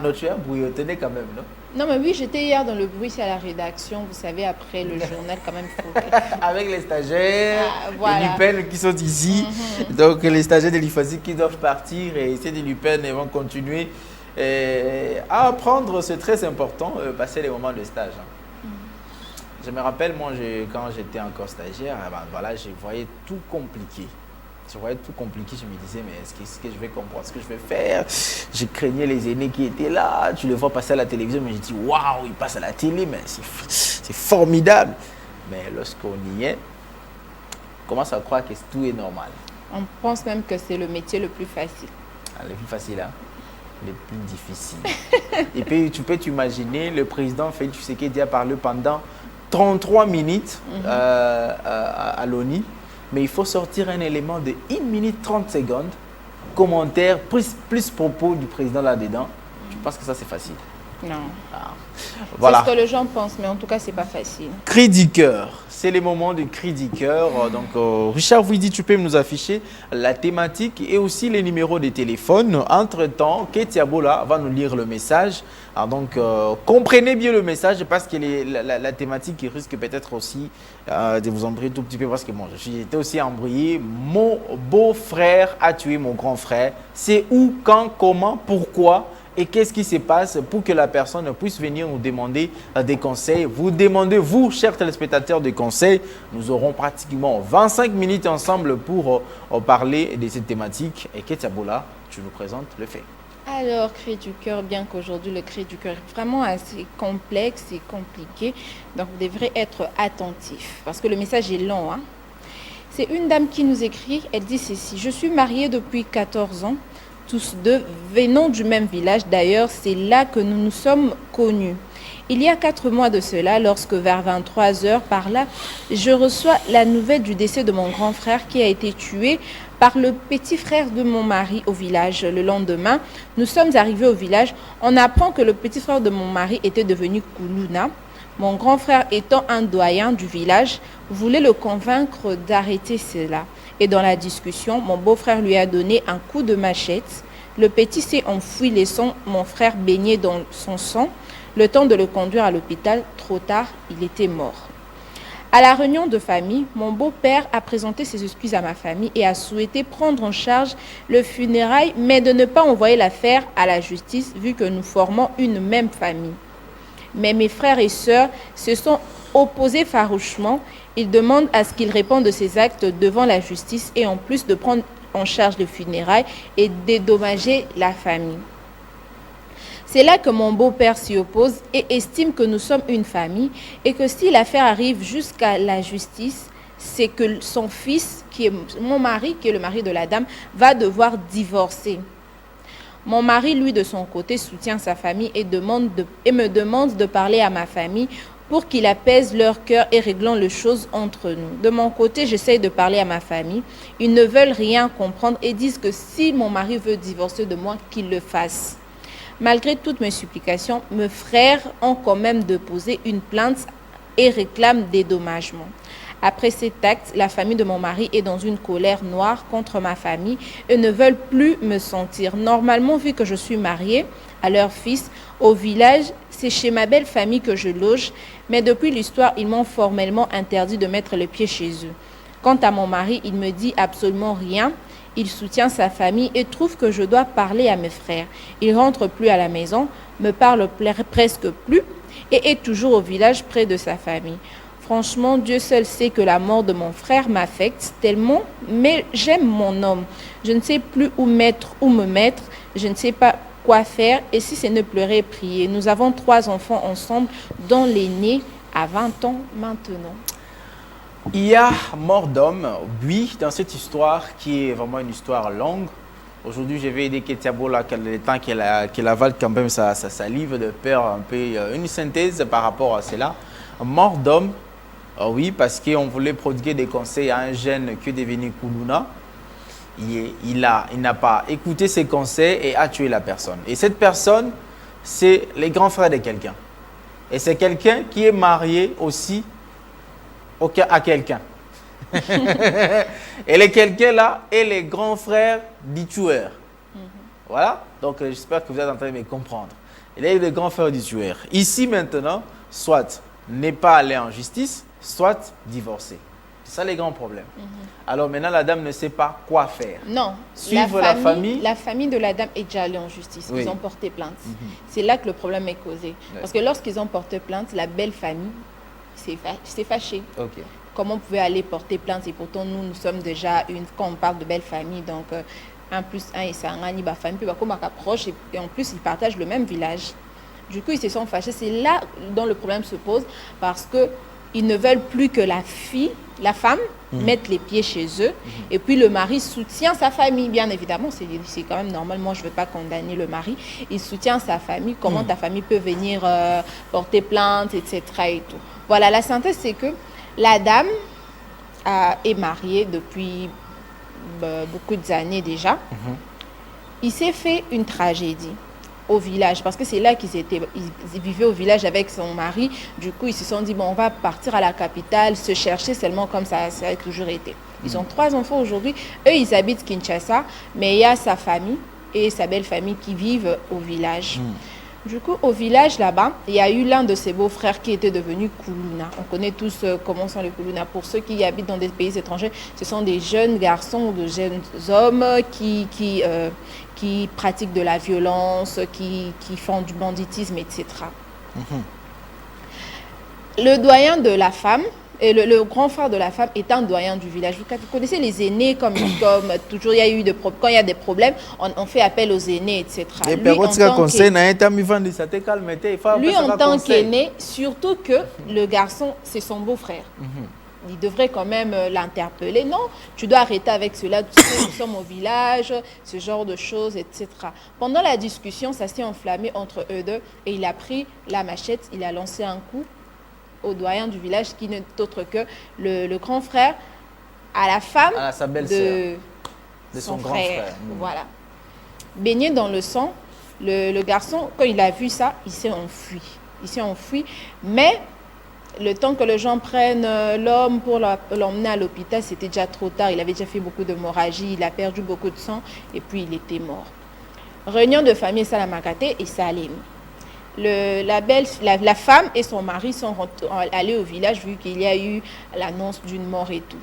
S1: Non, tu as bouillonné quand même, non?
S2: Non, mais oui, j'étais hier dans le bruit, c'est à la rédaction, vous savez, après le journal, quand même.
S1: Avec les stagiaires, voilà. Les Lupin qui sont ici. Donc, les stagiaires de l'IFASI qui doivent partir et ceux de Lupin vont continuer à apprendre, c'est très important, passer les moments de stage. Je me rappelle, moi, quand j'étais encore stagiaire, voilà, je voyais tout compliqué. Je voyais tout compliqué, je me disais, mais est-ce que je vais comprendre ce que je vais faire? Je craignais les aînés qui étaient là, tu les vois passer à la télévision, mais je dis, waouh, ils passent à la télé, mais c'est formidable. Mais lorsqu'on y est, on commence à croire que tout est normal.
S2: On pense même que c'est le métier le plus facile.
S1: Le plus facile, hein? Le plus difficile. Et puis, tu peux t'imaginer, le président Félix Tshisekedi a parlé pendant 33 minutes à l'ONU. Mais il faut sortir un élément de 1 minute 30 secondes, commentaire, plus propos du président là-dedans. Je pense que ça, c'est facile.
S2: Non.
S1: Voilà.
S2: C'est ce que les gens pensent, mais en tout cas, c'est pas facile.
S1: Cri du cœur. C'est les moments de cri du cœur. Donc, Richard Vouidi, tu peux nous afficher la thématique et aussi les numéros de téléphone. Entre-temps, Ketia Bola va nous lire le message. Alors donc, comprenez bien le message parce que la thématique risque peut-être aussi de vous embrouiller tout petit peu parce que bon, j'étais aussi embrouillé. Mon beau-frère a tué mon grand frère. C'est où, quand, comment, pourquoi et qu'est-ce qui se passe pour que la personne puisse venir nous demander des conseils. Vous demandez, vous, chers téléspectateurs, des conseils. Nous aurons pratiquement 25 minutes ensemble pour parler de cette thématique. Et Ketia Bola, tu nous présentes le fait.
S2: Alors, cri du cœur, bien qu'aujourd'hui le cri du cœur est vraiment assez complexe et compliqué, donc vous devrez être attentif parce que le message est long. Hein? C'est une dame qui nous écrit, elle dit ceci: je suis mariée depuis 14 ans, tous deux venons du même village, d'ailleurs c'est là que nous nous sommes connus. Il y a 4 mois de cela, lorsque vers 23h par là, je reçois la nouvelle du décès de mon grand frère qui a été tué par le petit frère de mon mari au village. Le lendemain, nous sommes arrivés au village. On apprend que le petit frère de mon mari était devenu Kuluna. Mon grand frère, étant un doyen du village, voulait le convaincre d'arrêter cela. Et dans la discussion, mon beau-frère lui a donné un coup de machette. Le petit s'est enfui, laissant mon frère baigner dans son sang. Le temps de le conduire à l'hôpital, trop tard, il était mort. À la réunion de famille, mon beau-père a présenté ses excuses à ma famille et a souhaité prendre en charge le funérail, mais de ne pas envoyer l'affaire à la justice vu que nous formons une même famille. Mais mes frères et sœurs se sont opposés farouchement. Ils demandent à ce qu'il réponde de ses actes devant la justice et en plus de prendre en charge le funérail et dédommager la famille. C'est là que mon beau-père s'y oppose et estime que nous sommes une famille et que si l'affaire arrive jusqu'à la justice, c'est que son fils, qui est mon mari, qui est le mari de la dame, va devoir divorcer. Mon mari, lui, de son côté, soutient sa famille et me demande de parler à ma famille pour qu'il apaise leur cœur et réglons les choses entre nous. De mon côté, j'essaye de parler à ma famille. Ils ne veulent rien comprendre et disent que si mon mari veut divorcer de moi, qu'il le fasse. Malgré toutes mes supplications, mes frères ont quand même déposé une plainte et réclament des dédommagement. Après cet acte, la famille de mon mari est dans une colère noire contre ma famille et ne veulent plus me sentir. Normalement, vu que je suis mariée à leur fils, au village, c'est chez ma belle famille que je loge, mais depuis l'histoire, ils m'ont formellement interdit de mettre les pieds chez eux. Quant à mon mari, il me dit absolument rien. Il soutient sa famille et trouve que je dois parler à mes frères. Il rentre plus à la maison, me parle presque plus et est toujours au village près de sa famille. Franchement, Dieu seul sait que la mort de mon frère m'affecte tellement, mais j'aime mon homme. Je ne sais plus où me mettre, je ne sais pas quoi faire et si c'est ne pleurer et prier. Nous avons 3 enfants ensemble, dont l'aîné a 20 ans maintenant.
S1: Il y a mort d'homme, oui, dans cette histoire qui est vraiment une histoire longue. Aujourd'hui, je vais aider Ketiabo là, le temps qu'elle avale quand même sa salive de faire un peu une synthèse par rapport à cela. Mort d'homme, oui, parce qu'on voulait prodiguer des conseils à un jeune qui est devenu Kuluna. Il n'a pas écouté ses conseils et a tué la personne. Et cette personne, c'est les grands frères de quelqu'un. Et c'est quelqu'un qui est marié aussi à quelqu'un. Et les quelqu'un-là est les grands frères du tueur. Voilà. Donc, j'espère que vous êtes en train de me comprendre. Il est le grand frère du tueur. Ici, maintenant, soit n'est pas allé en justice, soit divorcé. C'est ça les grands problèmes. Alors maintenant, la dame ne sait pas quoi faire.
S2: Non.
S1: Suivre la famille.
S2: La famille de la dame est déjà allée en justice.
S1: Oui.
S2: Ils ont porté plainte. C'est là que le problème est causé.
S1: Ouais.
S2: Parce que lorsqu'ils ont porté plainte, la belle famille s'est fâchée.
S1: Ok.
S2: Comment on pouvait aller porter plainte et pourtant nous sommes déjà quand on parle de belle famille, donc 1 plus 1 et ça famille, puis comme approche et en plus ils partagent le même village. Du coup ils se sont fâchés. C'est là dont le problème se pose parce que ils ne veulent plus que la femme mette les pieds chez eux et puis le mari soutient sa famille, bien évidemment, c'est quand même normal. Moi je ne veux pas condamner le mari, il soutient sa famille. Comment ta famille peut venir porter plainte, etc. et tout. Voilà, la synthèse c'est que la dame est mariée depuis beaucoup d'années déjà. Il s'est fait une tragédie au village parce que c'est là qu'ils vivaient au village avec son mari. Du coup, ils se sont dit, bon, on va partir à la capitale, se chercher seulement comme ça a toujours été. Ils ont 3 enfants aujourd'hui. Eux, ils habitent Kinshasa, mais il y a sa famille et sa belle famille qui vivent au village. Du coup, au village là-bas, il y a eu l'un de ses beaux-frères qui était devenu Kuluna. On connaît tous comment sont les Kuluna. Pour ceux qui habitent dans des pays étrangers, ce sont des jeunes garçons ou de jeunes hommes qui pratiquent de la violence, qui font du banditisme, etc. Le doyen de la femme, et le grand frère de la femme est un doyen du village. Vous connaissez les aînés, comme toujours il y a eu quand il y a des problèmes, on fait appel aux aînés, etc. Lui, en tant qu'aîné, surtout que le garçon, c'est son beau-frère. Il devrait quand même l'interpeller. Non, tu dois arrêter avec cela. Tu sais, nous sommes au village, ce genre de choses, etc. Pendant la discussion, ça s'est enflammé entre eux deux et il a pris la machette, il a lancé un coup au doyen du village qui n'est autre que le grand frère à la femme
S1: de son grand frère.
S2: Voilà. Baigné dans le sang, le garçon, quand il a vu ça, il s'est enfui. Il s'est enfui, mais le temps que les gens prennent l'homme pour l'emmener à l'hôpital, c'était déjà trop tard. Il avait déjà fait beaucoup d'hémorragie, il a perdu beaucoup de sang et puis il était mort. Réunion de famille Salamakate et Salim. La femme et son mari sont allés au village vu qu'il y a eu l'annonce d'une mort et tout.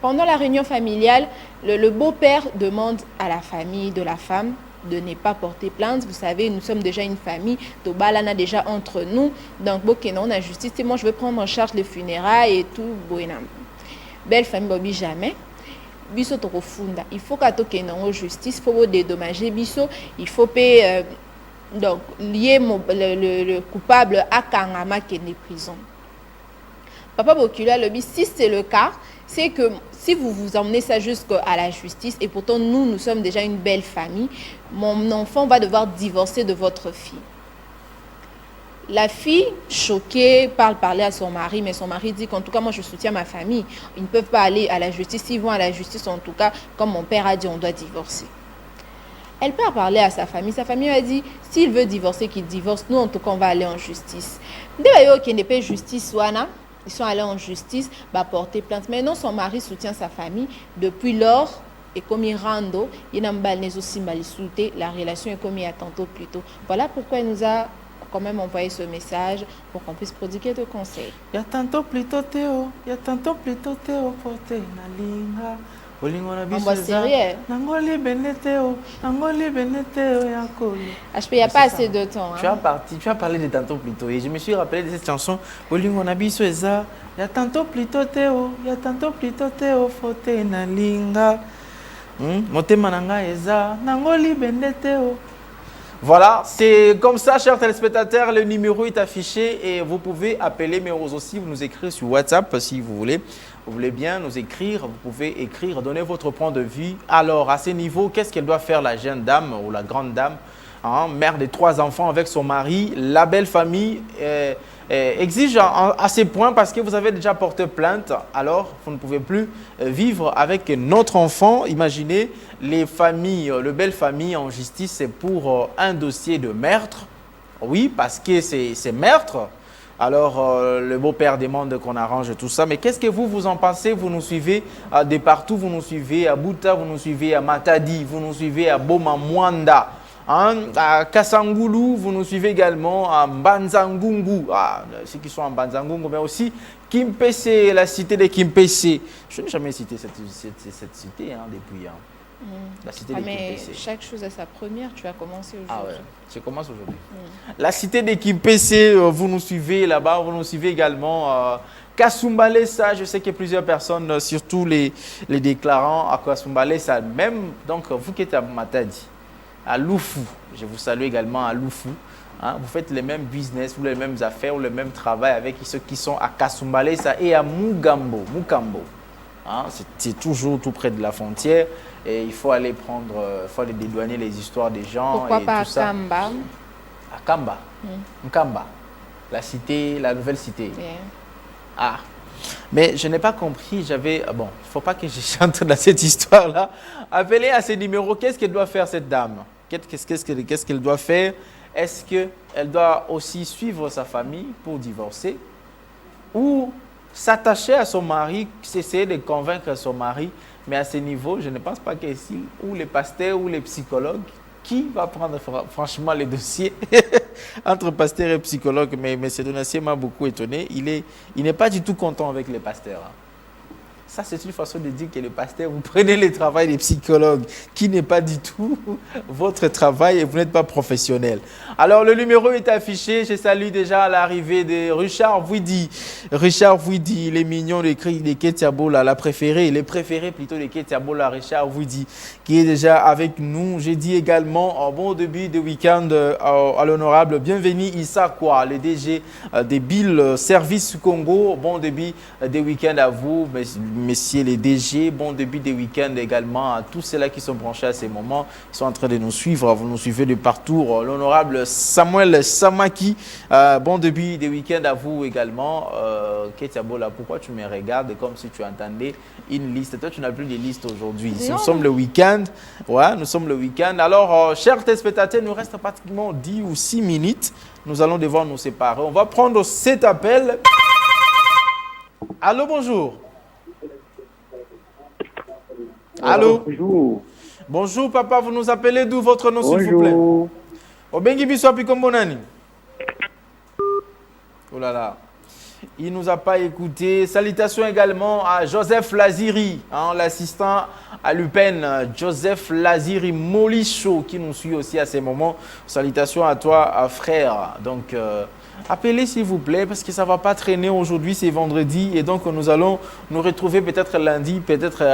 S2: Pendant la réunion familiale, le beau-père demande à la famille de la femme de ne pas porter plainte. Vous savez, nous sommes déjà une famille, Tobalana déjà entre nous. Donc, on a justice et moi, je vais prendre en charge les funérailles et tout. Belle famille, Bobby, jamais. Biso Torofunda. Il faut qu'à en justice, il faut dédommager Biso, il faut payer, donc, lier le coupable à Kangama qui est en prison. Papa Bokula, si c'est le cas, c'est que si vous vous emmenez ça jusqu'à la justice, et pourtant nous sommes déjà une belle famille, mon enfant va devoir divorcer de votre fille. La fille, choquée, parler à son mari, mais son mari dit qu'en tout cas, moi je soutiens ma famille. Ils ne peuvent pas aller à la justice. S'ils vont à la justice, en tout cas, comme mon père a dit, on doit divorcer. Elle part parler à sa famille. Sa famille a dit, s'il veut divorcer, qu'il divorce. Nous, en tout cas, on va aller en justice. D'ailleurs, qu'il n'est pas justice, ils sont allés en justice, porter plainte. Mais non, son mari soutient sa famille. Depuis lors, et comme il rando, il n'a pas la relation est comme il y a tantôt plus tôt. Voilà pourquoi il nous a quand même envoyé ce message pour qu'on puisse prodiguer de conseils.
S1: Il y a tantôt plus tôt Théo, porter na linga.
S2: Il n'y a pas assez de temps.
S1: Tu as parlé de tantôt plus tôt et je me suis rappelé de cette chanson. Il y a tantôt plus tôt Théo, porter na linga. Voilà, c'est comme ça, chers téléspectateurs, le numéro est affiché et vous pouvez appeler, mais aussi vous nous écrire sur WhatsApp si vous voulez. Vous voulez bien nous écrire, vous pouvez écrire, donner votre point de vue. Alors, à ce niveau, qu'est-ce qu'elle doit faire la jeune dame ou la grande dame, mère de 3 enfants avec son mari? La belle famille exige à ces points parce que vous avez déjà porté plainte. Alors, vous ne pouvez plus vivre avec notre enfant. Imaginez les familles, les belles familles en justice, c'est pour un dossier de meurtre. Oui, parce que c'est meurtre. Alors, le beau-père demande qu'on arrange tout ça. Mais qu'est-ce que vous en pensez? Vous nous suivez de partout. Vous nous suivez à Buta, vous nous suivez à Matadi, vous nous suivez à Boma Mwanda, à Kasangulu, vous nous suivez également à Mbanzangungu. Ceux qui sont en Mbanzangungu, mais aussi Kimpese, la cité de Kimpese. Je n'ai jamais cité cette cité depuis. La cité de Kimpese.
S2: Chaque chose a sa première, tu as commencé aujourd'hui.
S1: Ah ouais, je commence aujourd'hui. La cité de Kimpese, vous nous suivez là-bas, vous nous suivez également. Kasumbalesa, je sais que plusieurs personnes, surtout les déclarants à Kasumbalesa, même, donc vous qui êtes à Matadi, à Lufu, je vous salue également à Lufu. Vous faites les mêmes business, vous les mêmes affaires, le même travail avec ceux qui sont à Kasumbalesa et à Mukambo. C'est toujours tout près de la frontière. Et il faut aller dédouaner les histoires des gens.
S2: Pourquoi
S1: et
S2: pas
S1: tout
S2: à
S1: ça.
S2: Kamba?
S1: À Kamba. Nkamba. La cité, la nouvelle cité.
S2: Yeah.
S1: Mais je n'ai pas compris. Il ne faut pas que je chante dans cette histoire-là. Appelez à ce numéro. Qu'est-ce qu'elle doit faire, cette dame? Qu'est-ce qu'elle doit faire? Est-ce qu'elle doit aussi suivre sa famille pour divorcer? Ou s'attacher à son mari, essayer de convaincre son mari? Mais à ce niveau, je ne pense pas qu'ici, ou les pasteurs ou les psychologues, qui va prendre franchement les dossiers entre pasteur et psychologue? Mais M. Donassier m'a beaucoup étonné. Il n'est pas du tout content avec les pasteurs. Ça, c'est une façon de dire que les pasteurs, vous prenez le travail des psychologues, qui n'est pas du tout votre travail et vous n'êtes pas professionnel. Alors, le numéro est affiché. Je salue déjà l'arrivée de Richard Vouidi. Richard Vouidi, il est mignon, de Ketiabola, la préférée, les préférés plutôt de Ketiabola, Richard Vouidi, qui est déjà avec nous. J'ai dit également un bon début de week-end à l'honorable bienvenue Issa Kwa, le DG des Bill Service Congo. Bon début de week-end à vous, messieurs les DG. Bon début de week-end également à tous ceux-là qui sont branchés à ces moments. Ils sont en train de nous suivre. Vous nous suivez de partout. L'honorable Samuel Samaki. Bon début de week-end à vous également. Ketia Bola, pourquoi tu me regardes comme si tu entendais une liste? Toi, tu n'as plus de liste aujourd'hui. Nous sommes le week-end. Ouais, nous sommes le week-end. Alors, chers téléspectateurs, il nous reste pratiquement 10 ou 6 minutes. Nous allons devoir nous séparer. On va prendre cet appel. Allô, bonjour. Allô.
S7: Bonjour.
S1: Bonjour, papa. Vous nous appelez d'où? Votre nom, s'il vous plaît? Obengi Biswapi Kombonani. Oh là là. Il ne nous a pas écouté. Salutations également à Joseph Laziri, hein, l'assistant à l'UPEN. Joseph Laziri Molicho qui nous suit aussi à ces moments. Salutations à toi, frère. Donc, appelez s'il vous plaît parce que ça ne va pas traîner aujourd'hui, c'est vendredi. Et donc, nous allons nous retrouver peut-être lundi, peut-être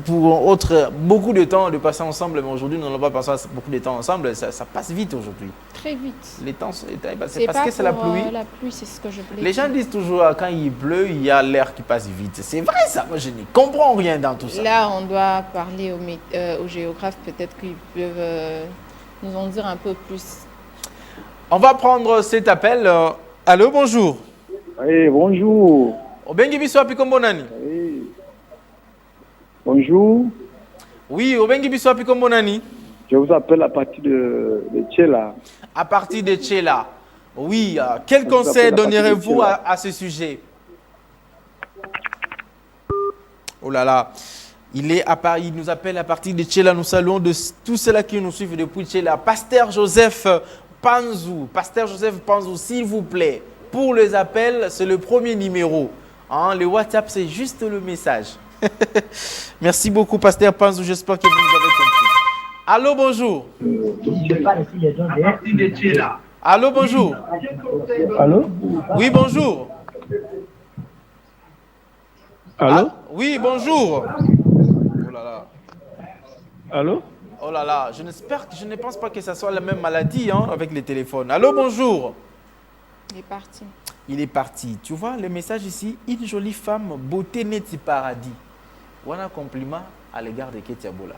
S1: pour beaucoup de temps de passer ensemble. Mais aujourd'hui, nous n'allons pas passer beaucoup de temps ensemble. Ça passe vite aujourd'hui.
S2: Très vite.
S1: Les temps, c'est parce que c'est la pluie.
S2: La pluie, c'est ce que je voulais
S1: Les gens disent toujours quand il pleut, il y a l'air qui passe vite. C'est vrai ça, moi je ne comprends rien dans tout ça.
S2: Là, on doit parler aux géographes, peut-être qu'ils peuvent nous en dire un peu plus.
S1: On va prendre cet appel. Allô, bonjour.
S7: Oui, bonjour.
S1: Obengi Biswapi Kombonani.
S7: Oui. Bonjour.
S1: Oui, Obengi Biswapi Kombonani.
S7: Je vous appelle à partir de Tchela.
S1: À partir de Tchela. Oui, quel conseil donnerez-vous à ce sujet? Oh là là, il nous appelle à partir de Tchela. Nous saluons de tous ceux-là qui nous suivent depuis Tchela. Pasteur Joseph Panzou, s'il vous plaît, pour les appels, c'est le premier numéro. Hein, le WhatsApp, c'est juste le message. Merci beaucoup, Pasteur Panzou. J'espère que vous nous avez compris. Allô, bonjour. Allô, bonjour.
S7: Allô?
S1: Oui, bonjour.
S7: Allô?
S1: Oui, bonjour. Oh là là.
S7: Allô?
S1: Oh là là, je ne pense pas que ce soit la même maladie hein, avec les téléphones. Allô, bonjour.
S2: Il est parti.
S1: Il est parti. Tu vois le message ici, une jolie femme, beauté née du paradis. Voilà un compliment à l'égard de Ketia Bola.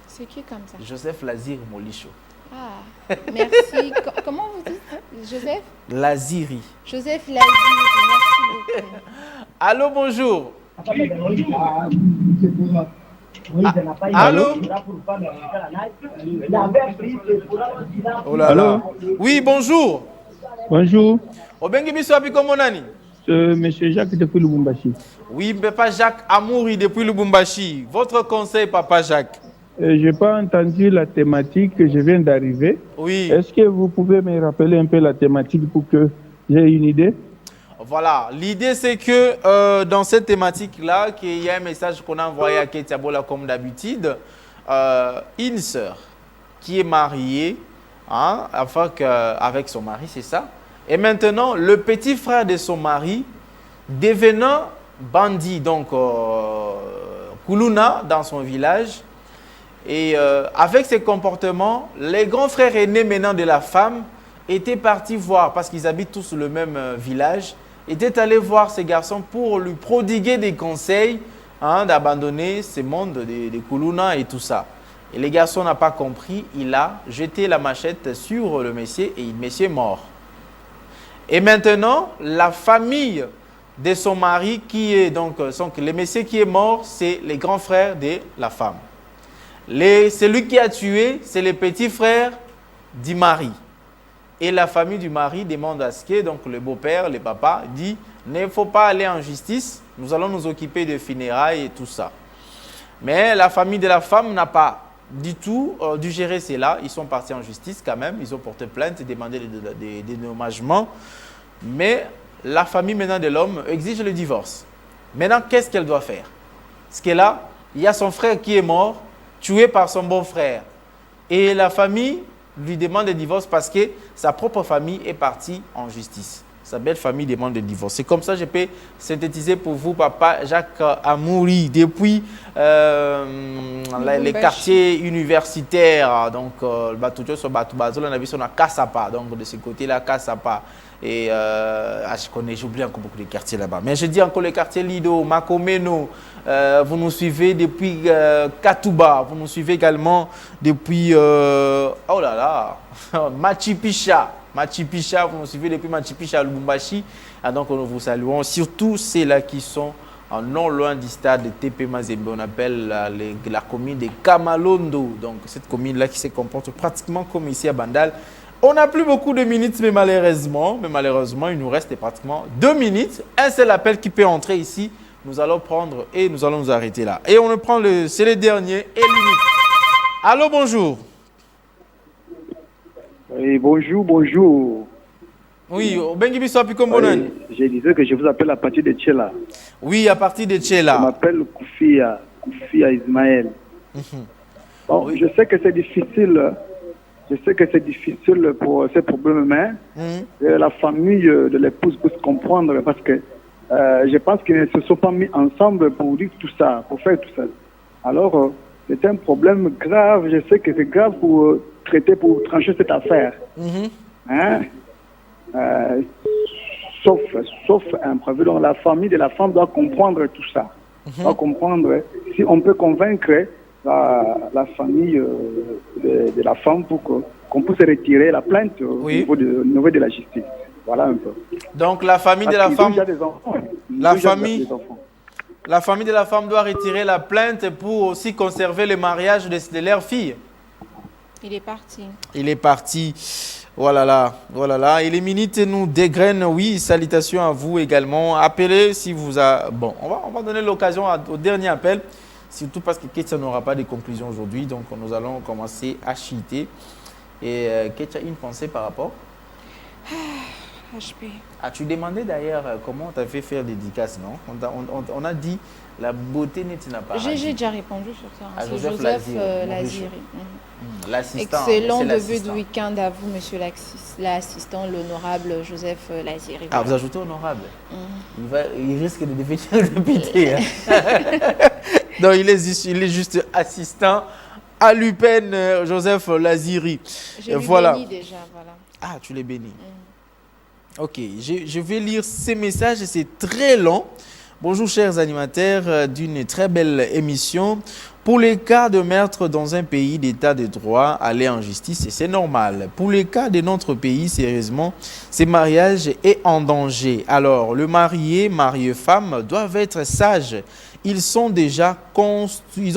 S2: C'est qui comme ça?
S1: Joseph Laziri Molicho.
S2: Ah, merci. Comment vous dites? Joseph?
S1: Laziri.
S2: Joseph Laziri, merci beaucoup.
S1: Allô, bonjour. Allô? Oh là là. Oui, bonjour.
S7: Bonjour.
S1: Obengi Biswapi Kombonani.
S7: Monsieur Jacques depuis Lubumbashi.
S1: Oui, Papa Jacques Amouri depuis Lubumbashi. Votre conseil, Papa Jacques?
S7: Je n'ai pas entendu la thématique que je viens d'arriver.
S1: Oui.
S7: Est-ce que vous pouvez me rappeler un peu la thématique pour que j'ai une idée?
S1: Voilà, l'idée c'est que dans cette thématique-là, qu'il y a un message qu'on a envoyé à Ketia Bola comme d'habitude, une sœur qui est mariée hein, avec son mari, c'est ça. Et maintenant, le petit frère de son mari devenant bandit, donc Kuluna dans son village. Et avec ses comportements, les grands frères aînés maintenant de la femme étaient partis voir, parce qu'ils habitent tous le même village, étaient allés voir ces garçons pour lui prodiguer des conseils hein, d'abandonner ce monde de Kuluna et tout ça. Et les garçons n'ont pas compris, il a jeté la machette sur le monsieur et le monsieur est mort. Et maintenant, la famille de son mari, qui est donc, le monsieur qui est mort, c'est les grands frères de la femme. Celui qui a tué, c'est le petit frère du mari. Et la famille du mari demande à ce que, donc le beau-père, le papa, dit « Ne faut pas aller en justice, nous allons nous occuper des funérailles et tout ça. » Mais la famille de la femme n'a pas du tout dû gérer cela. Ils sont partis en justice quand même, ils ont porté plainte et demandé des dédommagements. Mais la famille maintenant de l'homme exige le divorce. Maintenant, qu'est-ce qu'elle doit faire? Parce que là, il y a son frère qui est mort, tué par son beau-frère. Et la famille lui demande le divorce parce que sa propre famille est partie en justice. Sa belle famille demande de divorce. C'est comme ça que je peux synthétiser pour vous, papa Jacques Amouri, depuis les quartiers universitaires. Donc, on a vu son Kassapa, donc de ce côté-là, Kassapa. Et je connais, j'oublie encore beaucoup de quartiers là-bas. Mais je dis encore les quartiers Lido, Makomeno, vous nous suivez depuis Katouba, vous nous suivez également depuis, oh là là, Machipicha. Machipicha, vous nous suivez depuis Machipicha à Lubumbashi. Donc nous vous saluons, surtout ceux-là qui sont non loin du stade de TP Mazembe. On appelle la commune de Kamalondo. Donc cette commune-là qui se comporte pratiquement comme ici à Bandal. On n'a plus beaucoup de minutes, mais malheureusement, il nous reste pratiquement 2 minutes. Un seul appel qui peut entrer ici. Nous allons prendre et nous allons nous arrêter là. Et on prend c'est le dernier et l'unique. Allô, bonjour.
S7: Oui, bonjour.
S1: Oui, Bengibi Soapi Kombonan.
S7: Je disais que je vous appelle à partir de Tchela.
S1: Oui, à partir de Tchela.
S7: Je m'appelle Koufia Ismaël. Bon, oui. Je sais que c'est difficile. Pour ces problèmes, mais la famille de l'épouse peut se comprendre parce que je pense qu'ils ne se sont pas mis ensemble pour dire tout ça, pour faire tout ça. Alors, c'est un problème grave. Je sais que c'est grave pour trancher cette affaire. Sauf imprévu. Donc, la famille de la femme doit comprendre tout ça. Doit comprendre. Si on peut convaincre la famille de la femme pour qu'on puisse retirer la plainte au niveau de la justice. Voilà un peu.
S1: Donc la famille de la femme, la famille de la femme doit retirer la plainte pour aussi conserver le mariage de leur fille.
S2: Il est parti.
S1: Il est parti. Voilà là. Et les minutes nous dégrainent. Oui, salutations à vous également. Appelez si vous avez... Bon, on va donner l'occasion au dernier appel. Surtout parce que Ketia n'aura pas de conclusion aujourd'hui, donc nous allons commencer à chiter. Et Ketia, une pensée par rapport
S2: HP.
S1: As-tu demandé d'ailleurs comment tu as fait faire dédicace, non? On a dit la beauté n'a pas.
S2: J'ai déjà répondu sur ça.
S1: À
S2: C'est
S1: Joseph
S2: Laziri.
S1: L'assistant.
S2: Excellent début de week-end à vous, monsieur l'assistant, l'honorable Joseph Laziri.
S1: Ah, vous ajoutez honorable. Il risque de devenir député. Non, il est juste assistant à l'UPEN, Joseph Laziri.
S2: Je l'ai béni déjà, voilà.
S1: Ah, tu l'es béni. Ok, je vais lire ces messages, c'est très long. Bonjour chers animateurs d'une très belle émission. Pour les cas de meurtre dans un pays d'état de droit, aller en justice, c'est normal. Pour les cas de notre pays, sérieusement, ce mariage est en danger. Alors, le marié femme doivent être sages. Ils ont déjà construit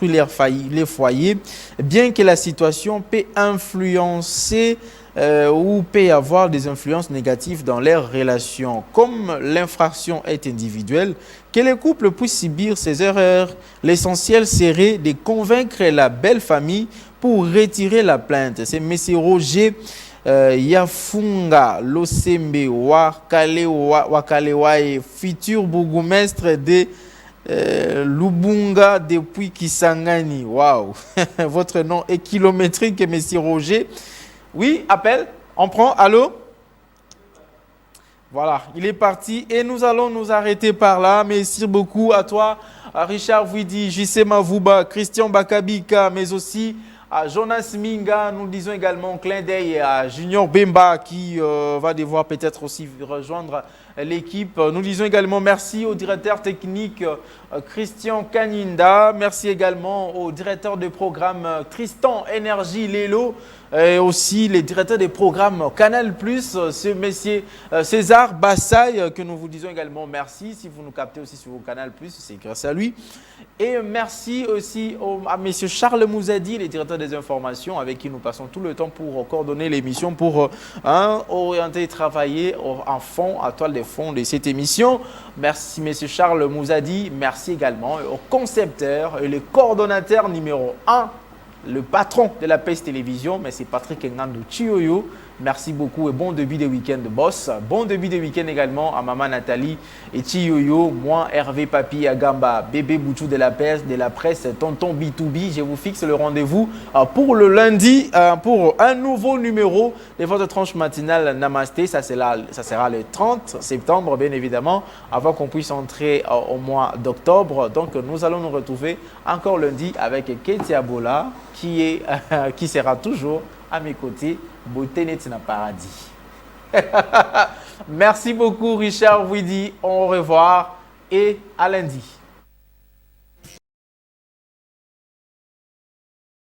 S1: les foyers, bien que la situation peut influencer ou peut y avoir des influences négatives dans leurs relations. Comme l'infraction est individuelle, que les couples puissent subir ces erreurs, l'essentiel serait de convaincre la belle famille pour retirer la plainte. C'est M. Roger Yafunga Losembe Wakalewae, futur bourgmestre de Lubunga depuis Kisangani. Waouh! Votre nom est kilométrique, M. Roger. Oui, appel, on prend, allô? Voilà, il est parti et nous allons nous arrêter par là. Merci beaucoup à toi, à Richard Vouidi, JC Mavouba, Christian Bakabika, mais aussi à Jonas Minga. Nous disons également clin d'œil à Junior Bemba qui va devoir peut-être aussi rejoindre l'équipe. Nous disons également merci au directeur technique Christian Kaninda. Merci également au directeur de programme Tristan Énergie Lelo. Et aussi les directeurs des programmes Canal+, ce monsieur César Bassaï, que nous vous disons également merci. Si vous nous captez aussi sur vos Canal+, c'est grâce à lui. Et merci aussi à monsieur Charles Mouzadi, les directeurs des informations, avec qui nous passons tout le temps pour coordonner l'émission, pour orienter et travailler en fond, à toile de fond de cette émission. Merci monsieur Charles Mouzadi. Merci également au concepteur et le coordonnateur numéro 1 le patron de la PES Télévision, mais c'est Patrick Ngandou Chioyo. Merci beaucoup et bon début de week-end, boss. Bon début de week-end également à maman Nathalie et Chioyo, moi Hervé Papi Agamba, bébé Bouchou de la presse, tonton B2B. Je vous fixe le rendez-vous pour le lundi pour un nouveau numéro de votre tranche matinale Namasté. Ça sera le 30 septembre, bien évidemment, avant qu'on puisse entrer au mois d'octobre. Donc, nous allons nous retrouver encore lundi avec Ketia Bola qui sera toujours à mes côtés. Beauté n'est un paradis. Merci beaucoup, Richard Widi. Au revoir et à lundi.